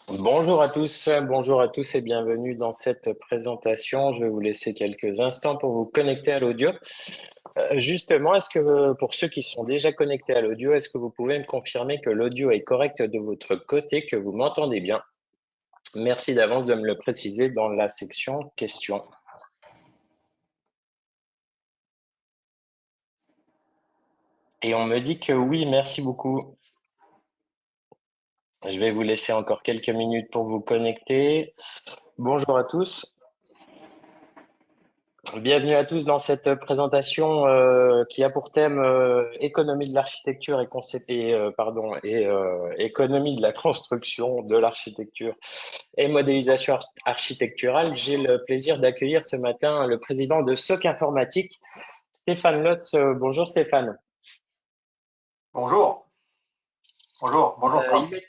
Bonjour à tous et bienvenue dans cette présentation. Je vais vous laisser quelques instants pour vous connecter à l'audio. Justement, est-ce que pour ceux qui sont déjà connectés à l'audio, est-ce que vous pouvez me confirmer que l'audio est correct de votre côté, que vous m'entendez bien? Merci d'avance de me le préciser dans la section questions. Et on me dit que oui, merci beaucoup. Je vais vous laisser encore quelques minutes pour vous connecter. Bonjour à tous. Bienvenue à tous dans cette présentation qui a pour thème économie de l'architecture et économie de la construction, de l'architecture et modélisation architecturale. J'ai le plaisir d'accueillir ce matin le président de SOC Informatique, Stéphane Lotz. Bonjour Stéphane. Bonjour, bonjour Euh, Franck. il est...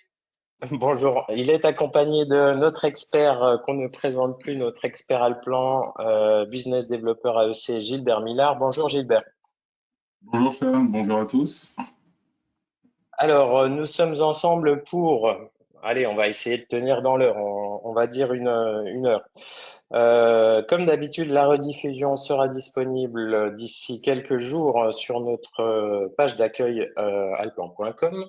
Bonjour. Il est accompagné de notre expert qu'on ne présente plus, notre expert Alplan, business développeur AEC, Gilbert Millard. Bonjour Gilbert. Bonjour Sean, bonjour à tous. Alors, nous sommes ensemble pour, allez, on va essayer de tenir dans l'heure, on va dire une heure. Comme d'habitude, la rediffusion sera disponible d'ici quelques jours sur notre page d'accueil alplan.com.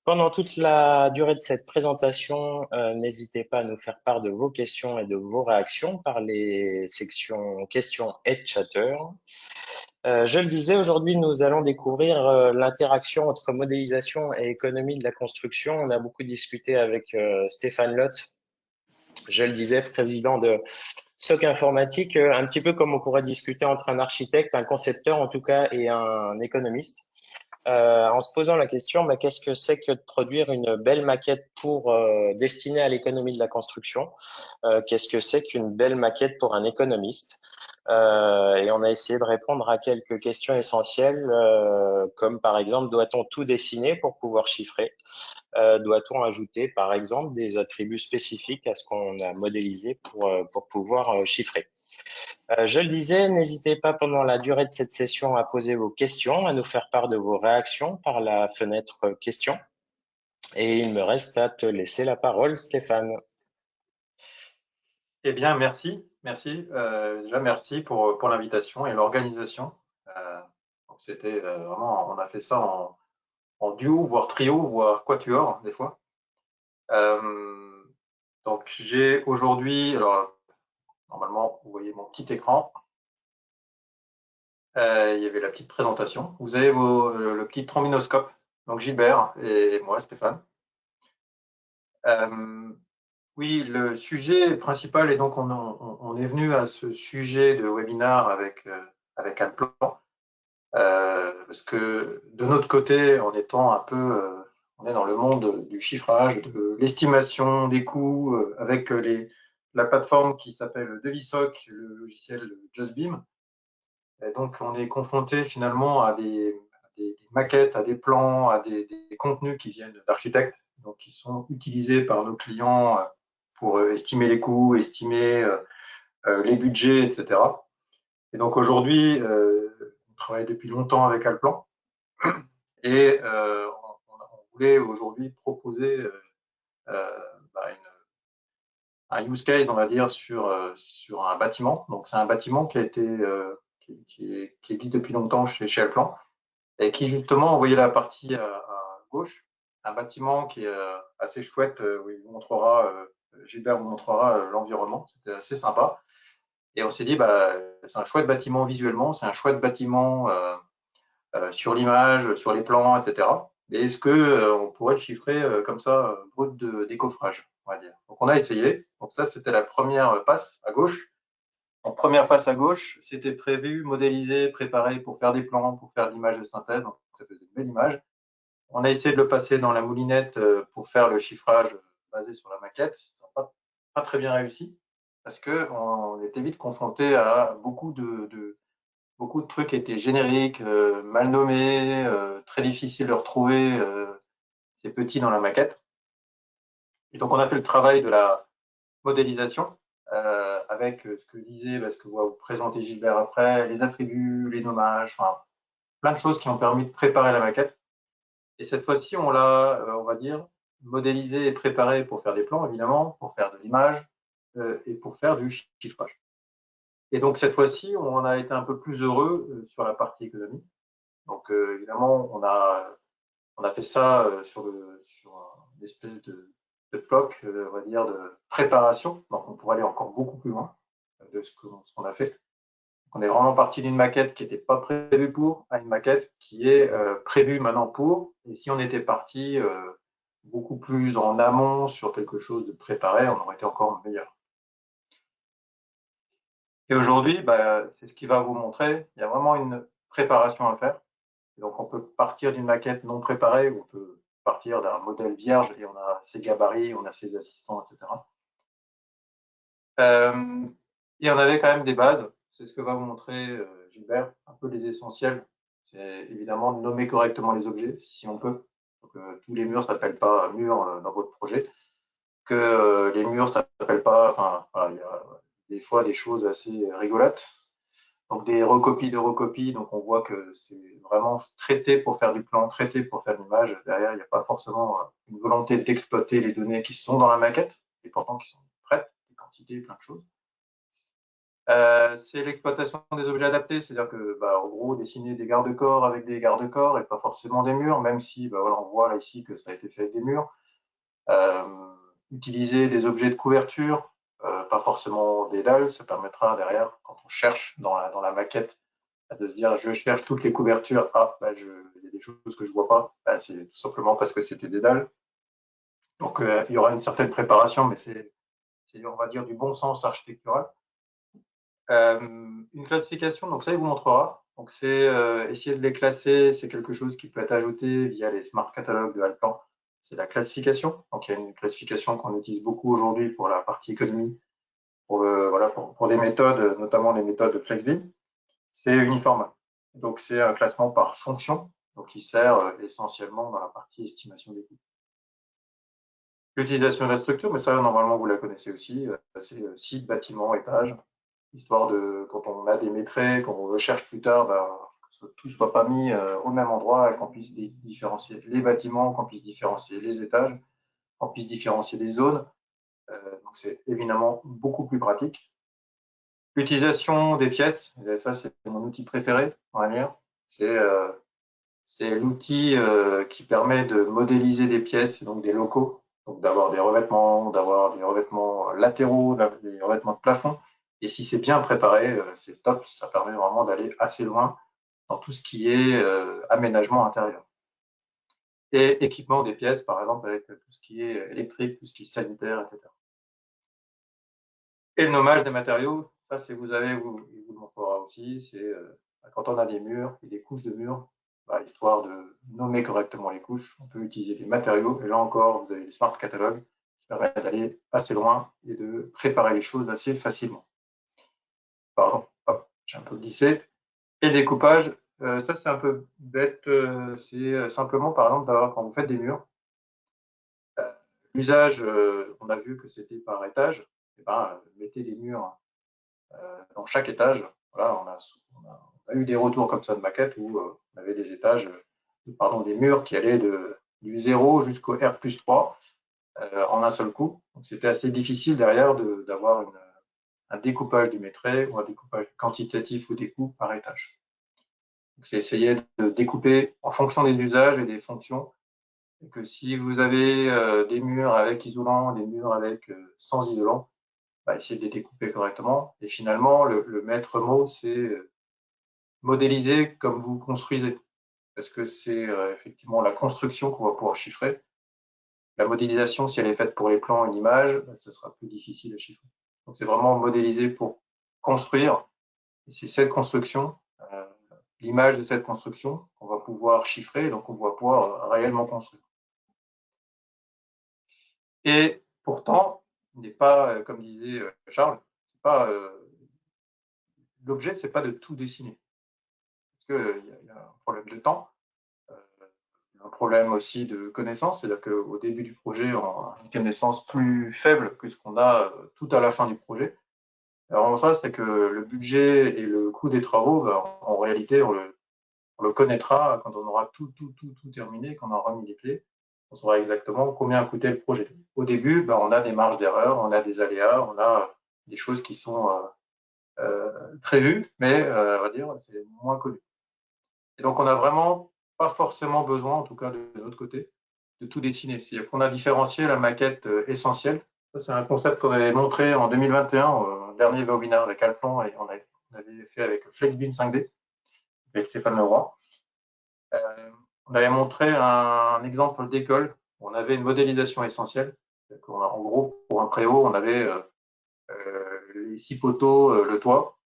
Pendant toute la durée de cette présentation, n'hésitez pas à nous faire part de vos questions et de vos réactions par les sections questions et chatter. Je le disais, aujourd'hui, nous allons découvrir l'interaction entre modélisation et économie de la construction. On a beaucoup discuté avec Stéphane Lott, je le disais, président de SOC Informatique, un petit peu comme on pourrait discuter entre un architecte, un concepteur en tout cas, et un économiste. En se posant la question, mais qu'est-ce que c'est que de produire une belle maquette pour destinée à l'économie de la construction? Qu'est-ce que c'est qu'une belle maquette pour un économiste? Et on a essayé de répondre à quelques questions essentielles, comme par exemple, doit-on tout dessiner pour pouvoir chiffrer? Doit-on ajouter, par exemple, des attributs spécifiques à ce qu'on a modélisé pour pouvoir chiffrer? Je le disais, n'hésitez pas pendant la durée de cette session à poser vos questions, à nous faire part de vos réactions par la fenêtre questions. Et il me reste à te laisser la parole, Stéphane. Eh bien, merci. Déjà, merci pour l'invitation et l'organisation. C'était vraiment, on a fait ça en duo, voire trio, voire quatuor, des fois. Euh, donc, j'ai aujourd'hui, alors, normalement, vous voyez mon petit écran. Il y avait la petite présentation. Vous avez le petit trombinoscope, donc Gilbert et moi, Stéphane. Oui, le sujet principal, et donc on est venu à ce sujet de webinaire avec Alplan, parce que de notre côté, en étant un peu, on est dans le monde du chiffrage, de l'estimation des coûts, avec la plateforme qui s'appelle Devisoc, le logiciel JustBeam. Et donc on est confronté finalement à des maquettes, à des plans, à des contenus qui viennent d'architectes, donc qui sont utilisés par nos clients pour estimer les coûts, estimer les budgets, etc. Et donc aujourd'hui, on travaille depuis longtemps avec Alplan et on voulait aujourd'hui proposer bah, un use case, on va dire, sur un bâtiment. Donc c'est un bâtiment qui a été qui existe depuis longtemps chez Alplan et qui justement, vous voyez la partie à gauche, un bâtiment qui est assez chouette, où il vous montrera, Gilbert vous montrera l'environnement, c'était assez sympa. Et on s'est dit, bah, c'est un chouette bâtiment visuellement, c'est un chouette bâtiment sur l'image, sur les plans, etc. Et est-ce que on pourrait le chiffrer comme ça, brut de décoffrage, on va dire. Donc on a essayé. Donc ça, c'était la première passe à gauche. En première passe à gauche, c'était prévu, modélisé, préparé pour faire des plans, pour faire de l'image de synthèse. Donc ça faisait une belle image. On a essayé de le passer dans la moulinette pour faire le chiffrage basé sur la maquette. Ça n'a pas très bien réussi parce qu'on était vite confronté à beaucoup de trucs qui étaient génériques, mal nommés, très difficiles de retrouver. C'est petit dans la maquette. Et donc on a fait le travail de la modélisation avec ce que disait, ce que va vous présenter Gilbert après, les attributs, les nommages, enfin plein de choses qui ont permis de préparer la maquette. Et cette fois-ci, on l'a, on va dire, modéliser et préparer pour faire des plans, évidemment, pour faire de l'image et pour faire du chiffrage. Et donc, cette fois-ci, on a été un peu plus heureux sur la partie économie. Donc, évidemment, on a fait ça sur une espèce de bloc, on va dire, de préparation. Donc, on pourrait aller encore beaucoup plus loin de ce qu'on a fait. On est vraiment parti d'une maquette qui n'était pas prévue pour, à une maquette qui est prévue maintenant pour. Et si on était parti beaucoup plus en amont sur quelque chose de préparé, on aurait été encore meilleur. Et aujourd'hui, c'est ce qui va vous montrer. Il y a vraiment une préparation à faire. Et donc, on peut partir d'une maquette non préparée, ou on peut partir d'un modèle vierge et on a ses gabarits, on a ses assistants, etc. Et on avait quand même des bases. C'est ce que va vous montrer Gilbert, un peu les essentiels. C'est évidemment de nommer correctement les objets, si on peut. Donc, tous les murs ne s'appellent pas murs dans votre projet. Que les murs ne s'appellent pas. Enfin, voilà, il y a des fois des choses assez rigolotes. Donc, des recopies de recopies. Donc, on voit que c'est vraiment traité pour faire du plan, traité pour faire l'image. Derrière, il n'y a pas forcément une volonté d'exploiter les données qui sont dans la maquette, et pourtant qui sont prêtes, des quantités, plein de choses. C'est l'exploitation des objets adaptés, c'est-à-dire que, en gros, dessiner des garde-corps avec des garde-corps et pas forcément des murs, même si voilà, on voit là ici que ça a été fait avec des murs. Utiliser des objets de couverture, pas forcément des dalles, ça permettra derrière, quand on cherche dans la maquette, de se dire je cherche toutes les couvertures, il y a des choses que je ne vois pas, c'est tout simplement parce que c'était des dalles. Donc il y aura une certaine préparation, mais c'est on va dire du bon sens architectural. Une classification, donc ça, il vous montrera. Donc, c'est essayer de les classer. C'est quelque chose qui peut être ajouté via les smart catalogues de Altan. C'est la classification. Donc, il y a une classification qu'on utilise beaucoup aujourd'hui pour la partie économie, pour des méthodes, notamment les méthodes de FlexBeam. C'est uniforme. Donc, c'est un classement par fonction, donc qui sert essentiellement dans la partie estimation des coûts. L'utilisation de la structure, mais ça, normalement, vous la connaissez aussi. C'est site, bâtiment, étage. Histoire de, quand on a des métraits, quand on recherche plus tard, que tout ne soit pas mis au même endroit et qu'on puisse différencier les bâtiments, qu'on puisse différencier les étages, qu'on puisse différencier les zones. Donc, c'est évidemment beaucoup plus pratique. L'utilisation des pièces, et ça, c'est mon outil préféré, on va dire. C'est l'outil qui permet de modéliser des pièces, donc des locaux, donc d'avoir des revêtements latéraux, des revêtements de plafond. Et si c'est bien préparé, c'est top, ça permet vraiment d'aller assez loin dans tout ce qui est aménagement intérieur. Et équipement des pièces, par exemple, avec tout ce qui est électrique, tout ce qui est sanitaire, etc. Et le nommage des matériaux, ça, il vous le montrera aussi, c'est quand on a des murs et des couches de murs, histoire de nommer correctement les couches, on peut utiliser des matériaux. Et là encore, vous avez des smart catalogues qui permettent d'aller assez loin et de préparer les choses assez facilement. Pardon, hop, j'ai un peu glissé. Et le découpage, ça c'est un peu bête, c'est simplement par exemple quand vous faites des murs, l'usage, on a vu que c'était par étage, et mettez des murs dans chaque étage. Voilà, on a eu des retours comme ça de maquettes où on avait des étages, des murs qui allaient du 0 jusqu'au R+3 en un seul coup. Donc c'était assez difficile derrière d'avoir un découpage du métrait ou un découpage quantitatif ou des coûts par étage. C'est essayer de découper en fonction des usages et des fonctions. Et que si vous avez des murs avec isolant, des murs avec sans isolant, essayez de les découper correctement. Et finalement, le maître mot, c'est modéliser comme vous construisez. Parce que c'est effectivement la construction qu'on va pouvoir chiffrer. La modélisation, si elle est faite pour les plans et l'image, ça sera plus difficile à chiffrer. Donc, c'est vraiment modéliser pour construire. Et c'est cette construction, l'image de cette construction qu'on va pouvoir chiffrer, donc on va pouvoir réellement construire. Et pourtant, il n'est pas, comme disait Charles, l'objet, ce n'est pas de tout dessiner. Parce qu'il y a un problème de temps, un problème aussi de connaissance, c'est-à-dire qu'au début du projet, on a une connaissance plus faible que ce qu'on a tout à la fin du projet. Alors ça, c'est que le budget et le coût des travaux, en réalité, on le connaîtra quand on aura tout terminé, qu'on aura remis les clés. on saura exactement combien a coûté le projet. Au début, on a des marges d'erreur, on a des aléas, on a des choses qui sont prévues, mais on va dire c'est moins connu. Et donc, on n'a vraiment pas forcément besoin, en tout cas de notre côté, de tout dessiner. C'est-à-dire qu'on a différencié la maquette essentielle. Ça, c'est un concept qu'on avait montré en 2021, au dernier webinaire avec Alplan, et on avait fait avec FlexBeam 5D, avec Stéphane Leroy. On avait montré un exemple d'école où on avait une modélisation essentielle. En gros, pour un préau, on avait les 6 poteaux, le toit,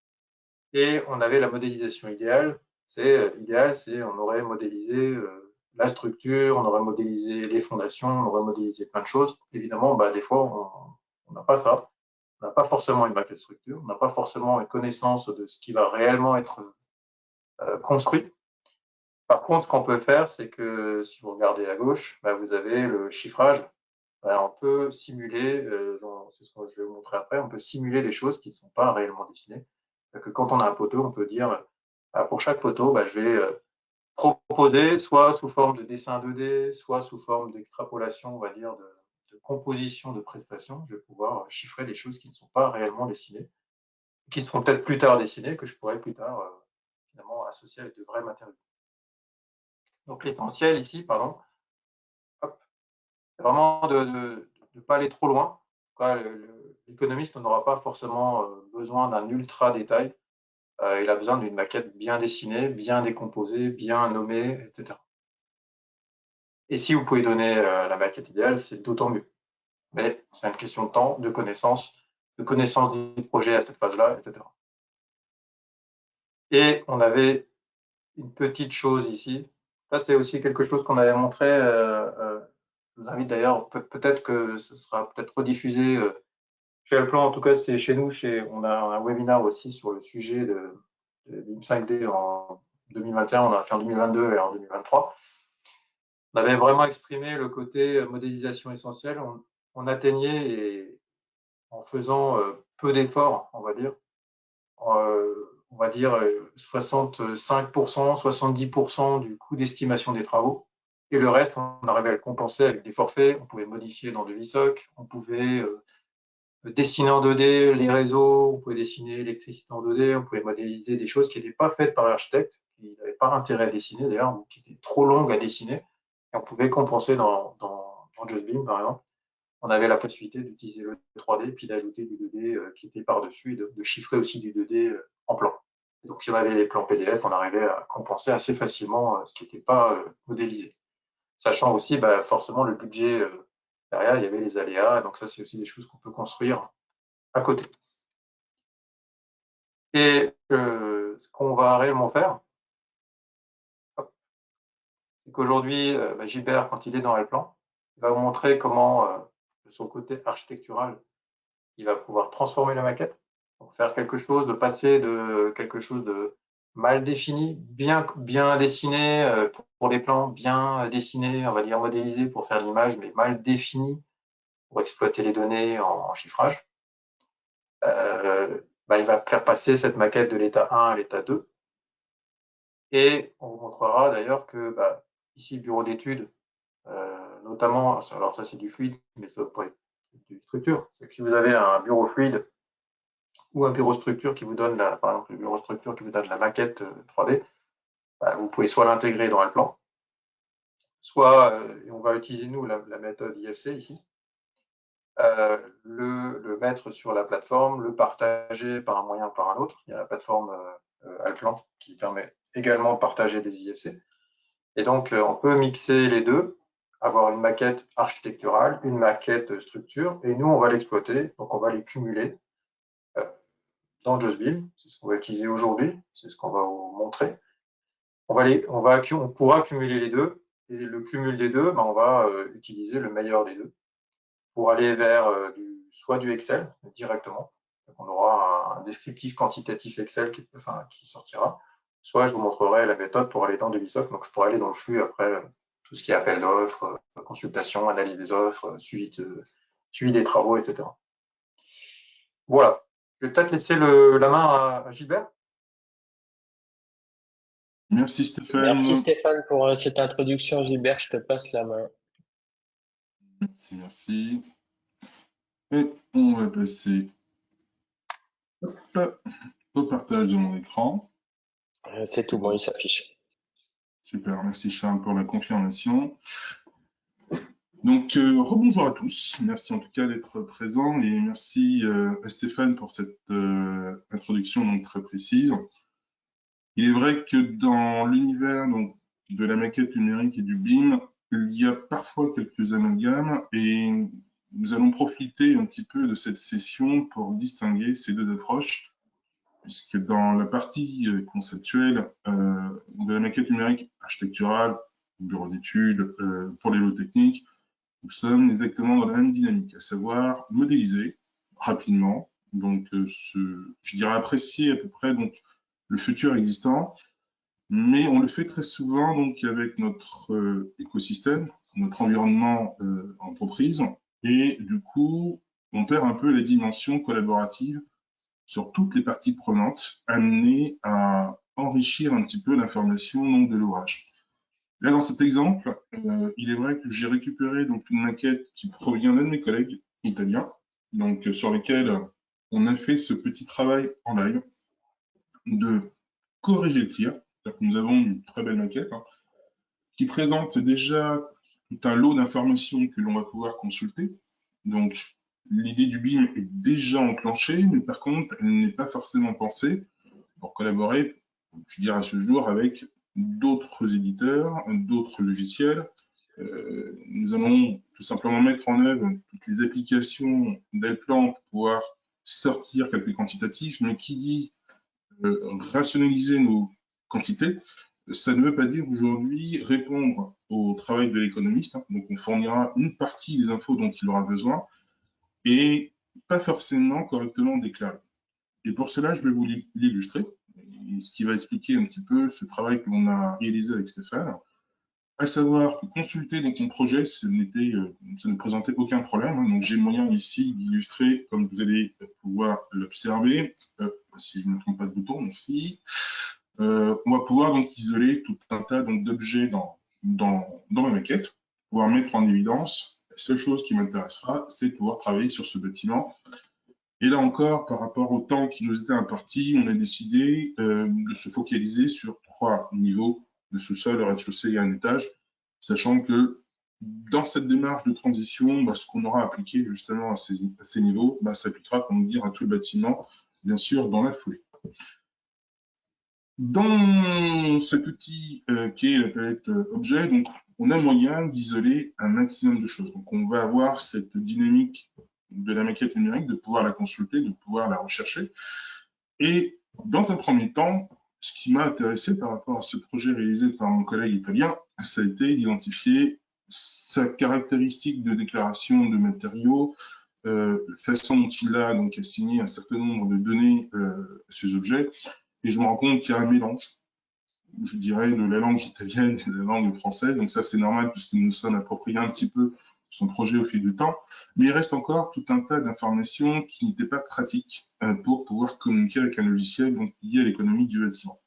et on avait la modélisation idéale. C'est on aurait modélisé la structure, on aurait modélisé les fondations, on aurait modélisé plein de choses. Évidemment, des fois, on n'a pas ça. On n'a pas forcément une maquette structure, on n'a pas forcément une connaissance de ce qui va réellement être construit. Par contre, ce qu'on peut faire, c'est que si vous regardez à gauche, vous avez le chiffrage. On peut simuler, c'est ce que je vais vous montrer après, on peut simuler des choses qui ne sont pas réellement dessinées. Que quand on a un poteau, on peut dire, pour chaque poteau, je vais proposer soit sous forme de dessin 2D, soit sous forme d'extrapolation, on va dire, de composition de prestations. Je vais pouvoir chiffrer des choses qui ne sont pas réellement dessinées, qui seront peut-être plus tard dessinées, que je pourrais plus tard finalement associer avec de vrais matériaux. Donc l'essentiel ici, pardon, c'est vraiment de ne pas aller trop loin. L'économiste n'aura pas forcément besoin d'un ultra détail. Il a besoin d'une maquette bien dessinée, bien décomposée, bien nommée, etc. Et si vous pouvez donner la maquette idéale, c'est d'autant mieux. Mais c'est une question de temps, de connaissance du projet à cette phase-là, etc. Et on avait une petite chose ici. Ça, c'est aussi quelque chose qu'on avait montré. Je vous invite d'ailleurs, peut-être que ce sera peut-être rediffusé chez Alplan. En tout cas, c'est chez nous. On a un webinaire aussi sur le sujet de BIM 5D en 2021. On a fait en 2022 et en 2023. On avait vraiment exprimé le côté modélisation essentielle. On atteignait, et en faisant peu d'efforts, on va dire, 65%, 70% du coût d'estimation des travaux. Et le reste, on arrivait à le compenser avec des forfaits. On pouvait modifier dans de VSOC, on pouvait dessiner en 2D les réseaux, on pouvait dessiner l'électricité en 2D, on pouvait modéliser des choses qui n'étaient pas faites par l'architecte, qui n'avaient pas intérêt à dessiner d'ailleurs, ou qui étaient trop longues à dessiner. Et on pouvait compenser dans JustBeam, par exemple. On avait la possibilité d'utiliser le 3D, puis d'ajouter du 2D qui était par-dessus, et de chiffrer aussi du 2D en plan. Et donc, si on avait les plans PDF, on arrivait à compenser assez facilement ce qui n'était pas modélisé. Sachant aussi, forcément, le budget derrière, il y avait les aléas, donc ça, c'est aussi des choses qu'on peut construire à côté. Et ce qu'on va réellement faire, c'est qu'aujourd'hui, Gilbert, quand il est dans Alplan, il va vous montrer comment, de son côté architectural, il va pouvoir transformer la maquette pour faire quelque chose, de passer de quelque chose de mal défini, bien dessiné pour les plans, bien dessiné, on va dire modélisé pour faire l'image, mais mal défini pour exploiter les données en chiffrage. Il va faire passer cette maquette de l'état 1 à l'état 2. Et on vous montrera d'ailleurs que ici, bureau d'études, notamment, alors ça c'est du fluide, mais ça pourrait être du structure. C'est que si vous avez un bureau fluide ou un bureau structure qui vous donne, par exemple, le bureau structure qui vous donne la maquette 3D, vous pouvez soit l'intégrer dans le plan, soit, et on va utiliser nous la méthode IFC ici, le mettre sur la plateforme, le partager par un moyen ou par un autre. Il y a la plateforme Alplan qui permet également de partager des IFC. Et donc, on peut mixer les deux, avoir une maquette architecturale, une maquette structure, et nous, on va l'exploiter. Donc, on va les cumuler dans JustBeam. C'est ce qu'on va utiliser aujourd'hui, c'est ce qu'on va vous montrer. On pourra cumuler les deux, et le cumul des deux, on va utiliser le meilleur des deux pour aller vers soit du Excel directement. Donc on aura un descriptif quantitatif Excel qui sortira. Soit je vous montrerai la méthode pour aller dans Devisoc. Donc je pourrais aller dans le flux après tout ce qui est appel d'offres, consultation, analyse des offres, suivi des travaux, etc. Voilà. Je vais peut-être laisser la main à Gilbert. Merci Stéphane. Merci Stéphane pour cette introduction. Gilbert, je te passe la main. Merci, merci. Et on va passer hop, au partage de mon écran. C'est tout bon, il s'affiche. Super, merci Charles pour la confirmation. Donc, rebonjour à tous. Merci en tout cas d'être présent et merci à Stéphane pour cette introduction donc très précise. Il est vrai que dans l'univers donc de la maquette numérique et du BIM, il y a parfois quelques amalgames et nous allons profiter un petit peu de cette session pour distinguer ces deux approches, puisque dans la partie conceptuelle de la maquette numérique architecturale, bureau d'études, pour les lots techniques, nous sommes exactement dans la même dynamique, à savoir modéliser rapidement, donc je dirais apprécier à peu près donc, le futur existant, mais on le fait très souvent donc, avec notre écosystème, notre environnement entreprise, et du coup, on perd un peu la dimension collaborative sur toutes les parties prenantes, amenées à enrichir un petit peu l'information de l'ouvrage. Là, dans cet exemple, il est vrai que j'ai récupéré donc une maquette qui provient d'un de mes collègues italiens, donc sur lequel on a fait ce petit travail en live de corriger le tir. C'est-à-dire que nous avons une très belle maquette qui présente déjà tout un lot d'informations que l'on va pouvoir consulter. Donc, l'idée du BIM est déjà enclenchée, mais par contre, elle n'est pas forcément pensée pour collaborer, je dirais à ce jour, avec d'autres éditeurs, d'autres logiciels. Nous allons tout simplement mettre en œuvre toutes les applications d'Elplan pour pouvoir sortir quelques quantitatifs, mais qui dit rationaliser nos quantités, ça ne veut pas dire aujourd'hui répondre au travail de l'économiste. Donc, on fournira une partie des infos dont il aura besoin et pas forcément correctement déclarées. Et pour cela, je vais vous l'illustrer, ce qui va expliquer un petit peu ce travail que l'on a réalisé avec Stéphane, à savoir que consulter donc mon projet, ça ne présentait aucun problème. Donc j'ai moyen ici d'illustrer, comme vous allez pouvoir l'observer. Si je ne me trompe pas de bouton, merci. On va pouvoir donc isoler tout un tas d'objets dans ma maquette, pouvoir mettre en évidence. La seule chose qui m'intéressera, c'est de pouvoir travailler sur ce bâtiment. Et là encore, par rapport au temps qui nous était imparti, on a décidé de se focaliser sur 3 niveaux de sous-sol, le rez-de-chaussée et un étage, sachant que dans cette démarche de transition, ce qu'on aura appliqué justement à ces niveaux s'appliquera, comme dire, à tout le bâtiment, bien sûr, dans la foulée. Dans cet outil qui est la palette objet, donc, on a moyen d'isoler un maximum de choses. Donc, on va avoir cette dynamique de la maquette numérique, de pouvoir la consulter, de pouvoir la rechercher. Et dans un premier temps, ce qui m'a intéressé par rapport à ce projet réalisé par mon collègue italien, ça a été d'identifier sa caractéristique de déclaration de matériaux, la façon dont il a donc assigné un certain nombre de données à ces objets. Et je me rends compte qu'il y a un mélange, je dirais, de la langue italienne et de la langue française. Donc ça, c'est normal puisque nous nous sommes appropriés un petit peu son projet au fil du temps. Mais il reste encore tout un tas d'informations qui n'étaient pas pratiques pour pouvoir communiquer avec un logiciel donc, lié à l'économie du bâtiment.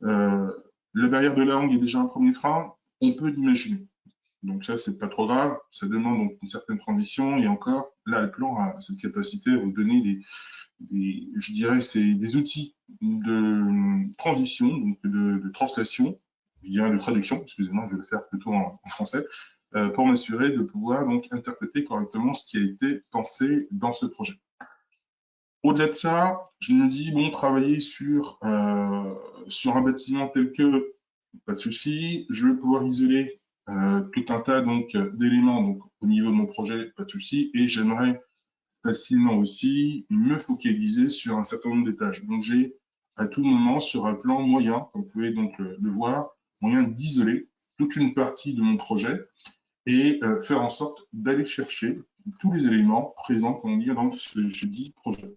La barrière de la langue est déjà un premier frein. On peut l'imaginer. Donc ça, c'est pas trop grave. Ça demande donc une certaine transition. Et encore, là, le plan a cette capacité à vous donner je dirais, c'est des outils de transition, donc de translation, je dirais de traduction, excusez-moi, je vais le faire plutôt en français, pour m'assurer de pouvoir donc interpréter correctement ce qui a été pensé dans ce projet. Au-delà de ça, je me dis, bon, travailler sur un bâtiment tel que, pas de souci, je vais pouvoir isoler tout un tas d'éléments donc, au niveau de mon projet, pas de souci, et j'aimerais facilement aussi me focaliser sur un certain nombre d'étages. Donc j'ai à tout moment sur un plan moyen, comme vous pouvez donc le voir, moyen d'isoler toute une partie de mon projet et faire en sorte d'aller chercher tous les éléments présents, comment dire, dans ce dit projet.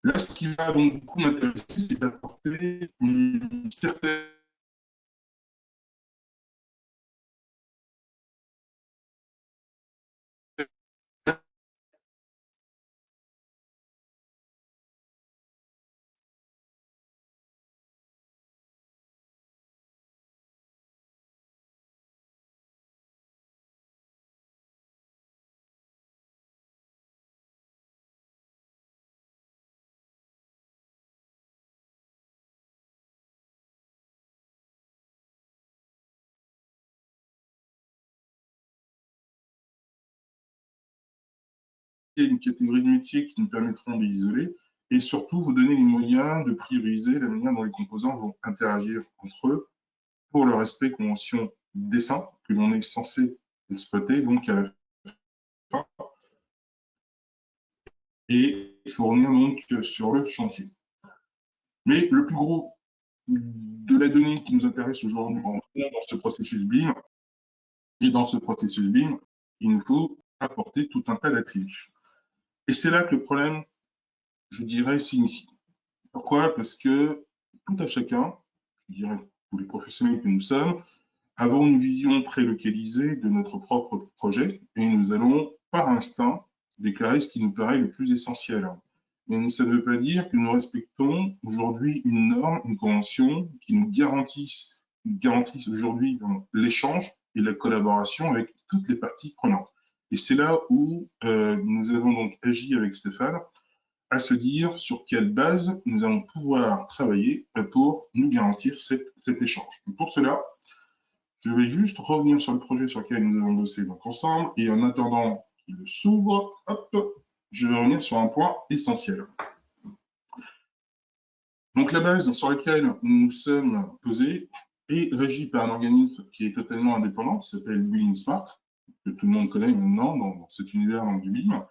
Là, ce qui va donc beaucoup m'intéresser, c'est d'apporter une certaine une catégorie de métiers qui nous permettront de les isoler et surtout vous donner les moyens de prioriser la manière dont les composants vont interagir entre eux pour le respect convention dessin que l'on est censé exploiter donc à la fin et fournir donc sur le chantier. Mais le plus gros de la donnée qui nous intéresse aujourd'hui dans ce processus BIM, et dans ce processus BIM, il nous faut apporter tout un tas d'attributs. Et c'est là que le problème, je dirais, s'initie. Pourquoi? Parce que tout à chacun, je dirais tous les professionnels que nous sommes, avons une vision très localisée de notre propre projet et nous allons, par instinct, déclarer ce qui nous paraît le plus essentiel. Mais ça ne veut pas dire que nous respectons aujourd'hui une norme, une convention qui nous garantisse aujourd'hui l'échange et la collaboration avec toutes les parties prenantes. Et c'est là où nous avons donc agi avec Stéphane, à se dire sur quelle base nous allons pouvoir travailler pour nous garantir cet échange. Donc pour cela, je vais juste revenir sur le projet sur lequel nous avons bossé donc ensemble et en attendant qu'il s'ouvre, hop, je vais revenir sur un point essentiel. Donc la base sur laquelle nous nous sommes posés est régie par un organisme qui est totalement indépendant, qui s'appelle Building Smart, que tout le monde connaît maintenant dans cet univers du BIM,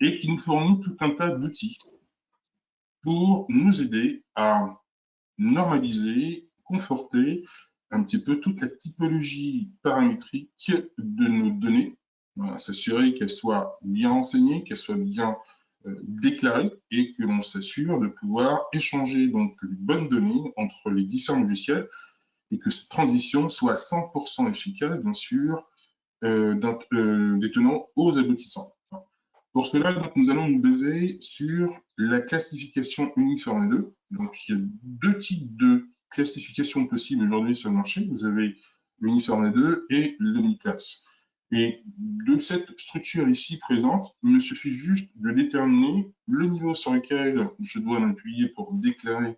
et qui nous fournit tout un tas d'outils pour nous aider à normaliser, conforter un petit peu toute la typologie paramétrique de nos données, s'assurer qu'elles soient bien enseignées, qu'elles soient bien déclarées et que l'on s'assure de pouvoir échanger donc les bonnes données entre les différents logiciels et que cette transition soit 100% efficace, bien sûr, des tenants aux aboutissants. Pour cela, donc, nous allons nous baser sur la classification uniforme 2. Donc, il y a deux types de classifications possibles aujourd'hui sur le marché. Vous avez l'uniforme 2 et l'uniclass. Et de cette structure ici présente, il me suffit juste de déterminer le niveau sur lequel je dois m'appuyer pour déclarer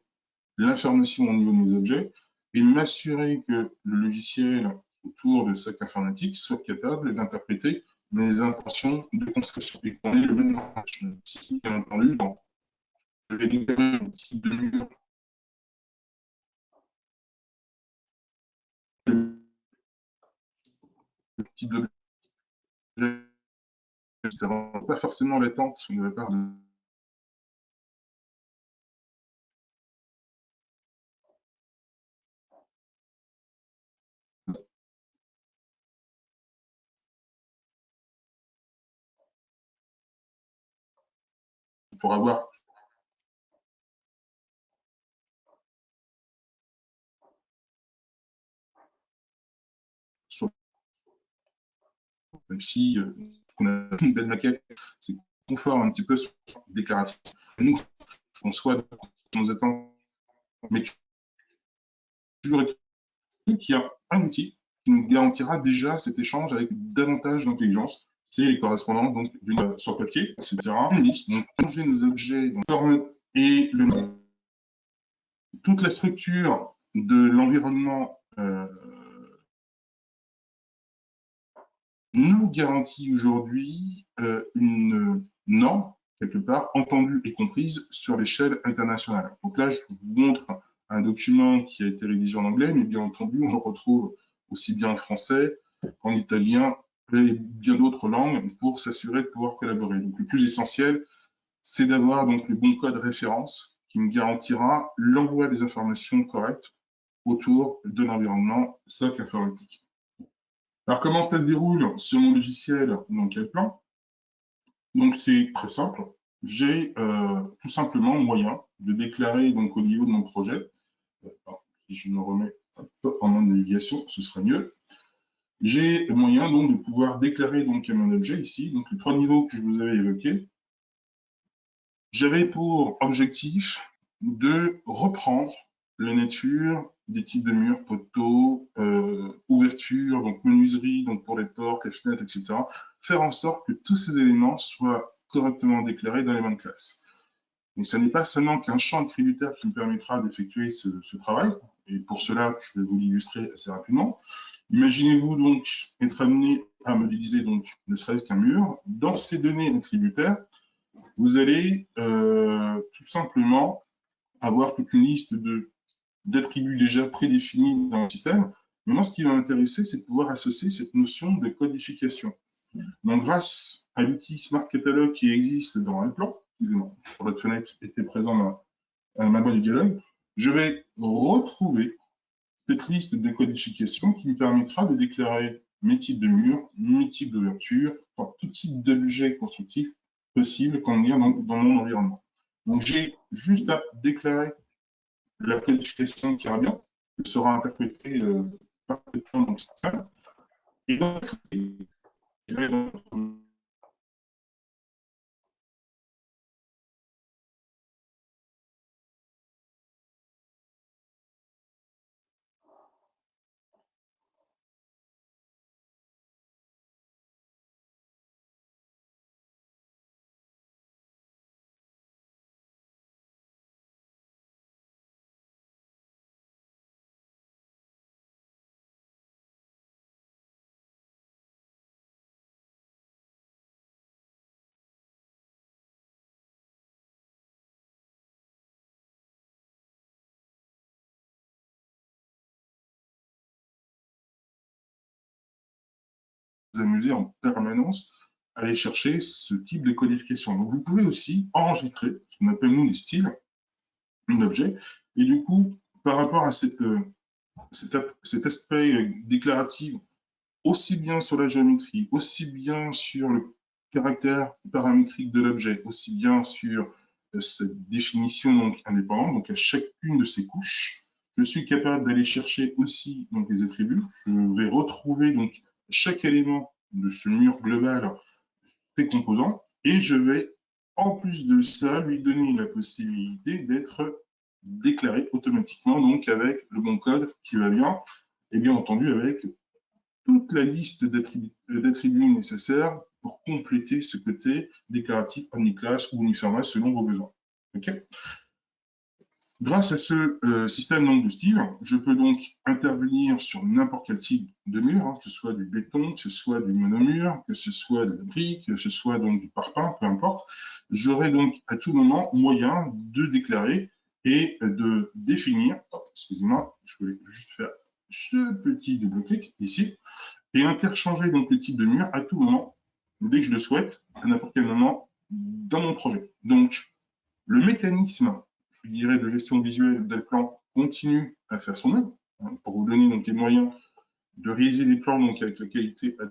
l'information au niveau de mes objets et m'assurer que le logiciel autour de SOC informatique soit capable d'interpréter mes intentions de construction et qu'on ait le même langage. Si, bien entendu, je vais déclarer un type de mur, le type d'objet, pas forcément l'attente de la part de pour avoir même si on a une belle maquette, c'est confort un petit peu déclaratif. Nous, on soit dans nos attentes, mais toujours qu'il y a un outil qui nous garantira déjà cet échange avec davantage d'intelligence. C'est les correspondances donc d'une sur papier, etc. Une liste, donc changer nos objets, donc forme et le nom. Toute la structure de l'environnement nous garantit aujourd'hui une norme, quelque part, entendue et comprise sur l'échelle internationale. Donc là, je vous montre un document qui a été rédigé en anglais, mais bien entendu, on le retrouve aussi bien en français qu'en italien et bien d'autres langues pour s'assurer de pouvoir collaborer. Donc le plus essentiel, c'est d'avoir donc le bon code référence qui me garantira l'envoi des informations correctes autour de l'environnement SOC informatique. Alors, comment ça se déroule sur mon logiciel? Dans quel plan? Donc, c'est très simple. J'ai tout simplement moyen de déclarer donc au niveau de mon projet. Alors, si je me remets en mode navigation, ce serait mieux. J'ai moyen donc de pouvoir déclarer donc à mon objet ici, donc les trois niveaux que je vous avais évoqués. J'avais pour objectif de reprendre la nature des types de murs, poteaux, ouvertures, donc menuiserie, donc pour les portes, les fenêtres, etc. Faire en sorte que tous ces éléments soient correctement déclarés dans les mêmes classes. Mais ce n'est pas seulement qu'un champ attributaire qui me permettra d'effectuer ce travail, et pour cela, je vais vous l'illustrer assez rapidement. Imaginez-vous donc être amené à modéliser donc ne serait-ce qu'un mur, dans ces données attributaires, vous allez tout simplement avoir toute une liste d'attributs déjà prédéfinis dans le système. Mais moi, ce qui va m'intéresser, c'est de pouvoir associer cette notion de codification. Donc, grâce à l'outil Smart Catalog qui existe dans Alplan, excusez-moi, votre fenêtre était présent dans ma boîte de dialogue, je vais retrouver cette liste de codification qui me permettra de déclarer mes types de murs, mes types d'ouverture, enfin, tout type d'objet constructif possible qu'on lire dans mon environnement. Donc, j'ai juste à déclarer la codification qui revient, qui sera interprétée parfaitement dans le système. Et donc, amuser en permanence à aller chercher ce type de codification. Donc, vous pouvez aussi enregistrer ce qu'on appelle nous des styles, un objet, et du coup, par rapport à cet aspect déclaratif, aussi bien sur la géométrie, aussi bien sur le caractère paramétrique de l'objet, aussi bien sur cette définition donc, indépendante, donc à chacune de ces couches, je suis capable d'aller chercher aussi donc, les attributs. Je vais retrouver donc chaque élément de ce mur global, ses composants, et je vais, en plus de ça, lui donner la possibilité d'être déclaré automatiquement, donc avec le bon code qui va bien, et bien entendu avec toute la liste d'attributs nécessaires pour compléter ce côté déclaratif omniclass ou uniforme selon vos besoins. Okay. Grâce à ce système donc, de style, je peux donc intervenir sur n'importe quel type de mur, hein, que ce soit du béton, que ce soit du monomur, que ce soit de la brique, que ce soit donc du parpaing, peu importe. J'aurai donc à tout moment moyen de déclarer et de définir, excusez-moi, je voulais juste faire ce petit double-clic ici, et interchanger donc le type de mur à tout moment, dès que je le souhaite, à n'importe quel moment dans mon projet. Donc, le mécanisme, je dirais, de gestion visuelle d'Alplan continue à faire son œuvre, hein, pour vous donner donc les moyens de réaliser des plans donc, avec la qualité que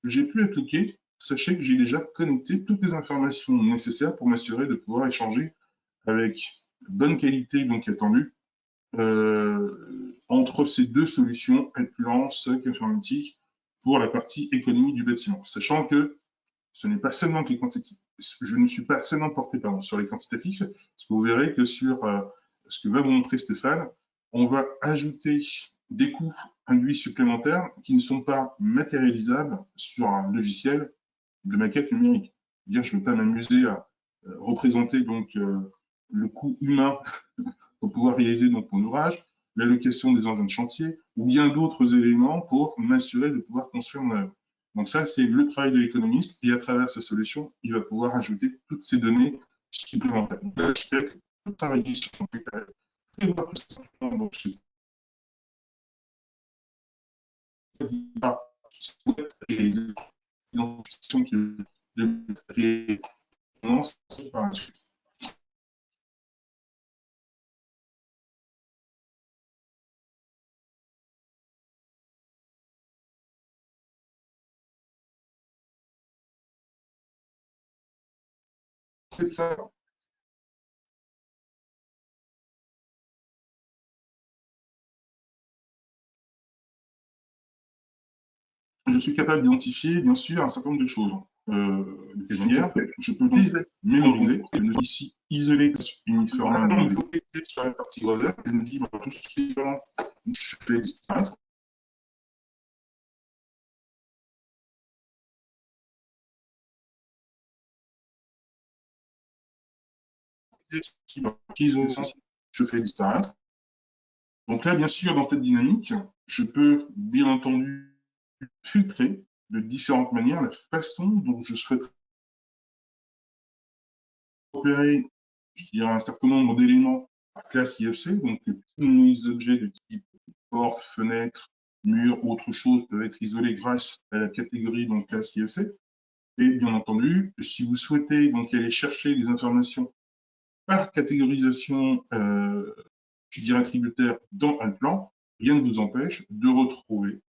j'ai pu appliquer. Sachez que j'ai déjà connecté toutes les informations nécessaires pour m'assurer de pouvoir échanger avec bonne qualité donc attendue entre ces deux solutions, Alplan, SOC informatique, pour la partie économie du bâtiment. Sachant que ce n'est pas seulement que les quantitatifs, je ne suis pas seulement porté sur les quantitatifs, parce que vous verrez que sur ce que va vous montrer Stéphane, on va ajouter des coûts induits supplémentaires qui ne sont pas matérialisables sur un logiciel de maquette numérique. Bien, je ne vais pas m'amuser à représenter donc le coût humain pour pouvoir réaliser donc mon ouvrage, l'allocation des engins de chantier ou bien d'autres éléments pour m'assurer de pouvoir construire mon œuvre. Donc ça, c'est le travail de l'économiste et à travers sa solution, il va pouvoir ajouter toutes ces données supplémentaires. Donc là, je vais tout travailler sur mon détail, prévoir tout simplement donc, et les identifications que je vais par la suite. C'est ça. Je suis capable d'identifier, bien sûr, un certain nombre de choses. De manière, je peux les mémoriser. Je me dis ici isolé uniformément. Il faut cliquer sur la partie groseur. Je me dis, tout ce qui est vraiment, je fais disparaître. Je fais disparaître. Donc là, bien sûr, dans cette dynamique, je peux bien entendu filtrer de différentes manières la façon dont je souhaite opérer, je dirais, un certain nombre d'éléments par classe IFC. Donc, tous les objets de type porte, fenêtre, mur, autre chose peuvent être isolés grâce à la catégorie donc classe IFC. Et bien entendu, si vous souhaitez donc aller chercher des informations par catégorisation, je dirais tributaire dans un plan, rien ne vous empêche de retrouver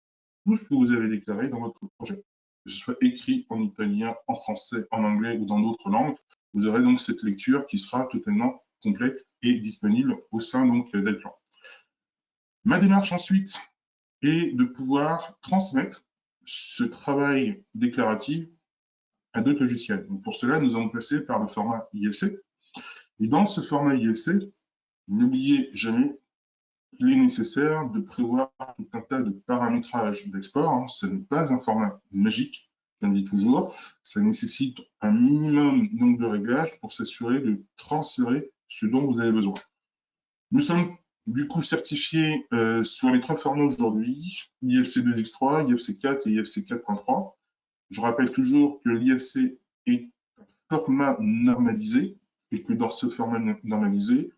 tout ce que vous avez déclaré dans votre projet, que ce soit écrit en italien, en français, en anglais ou dans d'autres langues. Vous aurez donc cette lecture qui sera totalement complète et disponible au sein donc d'Alplan. Ma démarche ensuite est de pouvoir transmettre ce travail déclaratif à d'autres logiciels. Donc pour cela, nous allons passer par le format IFC. Et dans ce format IFC, n'oubliez jamais qu'il est nécessaire de prévoir tout un tas de paramétrages d'export. Hein. Ce n'est pas un format magique, comme dit toujours. Ça nécessite un minimum nombre de réglages pour s'assurer de transférer ce dont vous avez besoin. Nous sommes du coup certifiés sur les trois formats aujourd'hui, IFC 2X3, IFC 4 et IFC 4.3. Je rappelle toujours que l'IFC est un format normalisé et que dans ce format normalisé,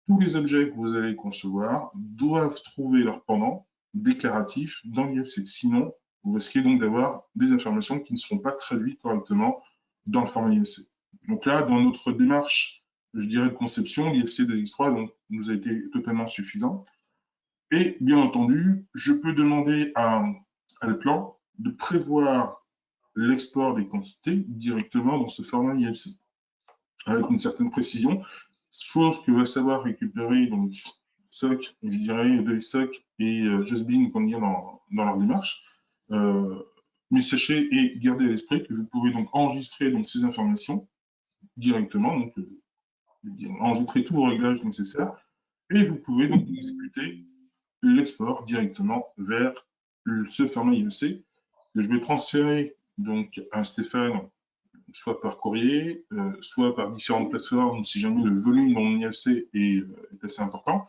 tous les objets que vous allez concevoir doivent trouver leur pendant déclaratif dans l'IFC. Sinon, vous risquez donc d'avoir des informations qui ne seront pas traduites correctement dans le format IFC. Donc là, dans notre démarche, je dirais, de conception, l'IFC 2X3 donc, nous a été totalement suffisant. Et bien entendu, je peux demander à Alplan de prévoir l'export des quantités directement dans ce format IFC, avec une certaine précision, chose que va savoir récupérer donc SOC, je dirais, de SOC et Justbin, comme dire dans leur démarche. Mais sachez et gardez à l'esprit que vous pouvez donc enregistrer donc, ces informations directement, donc enregistrer tous vos réglages nécessaires, et vous pouvez donc exécuter l'export directement vers ce format IEC que je vais transférer donc à Stéphane, soit par courrier, soit par différentes plateformes, si jamais le volume dans mon IFC est assez important,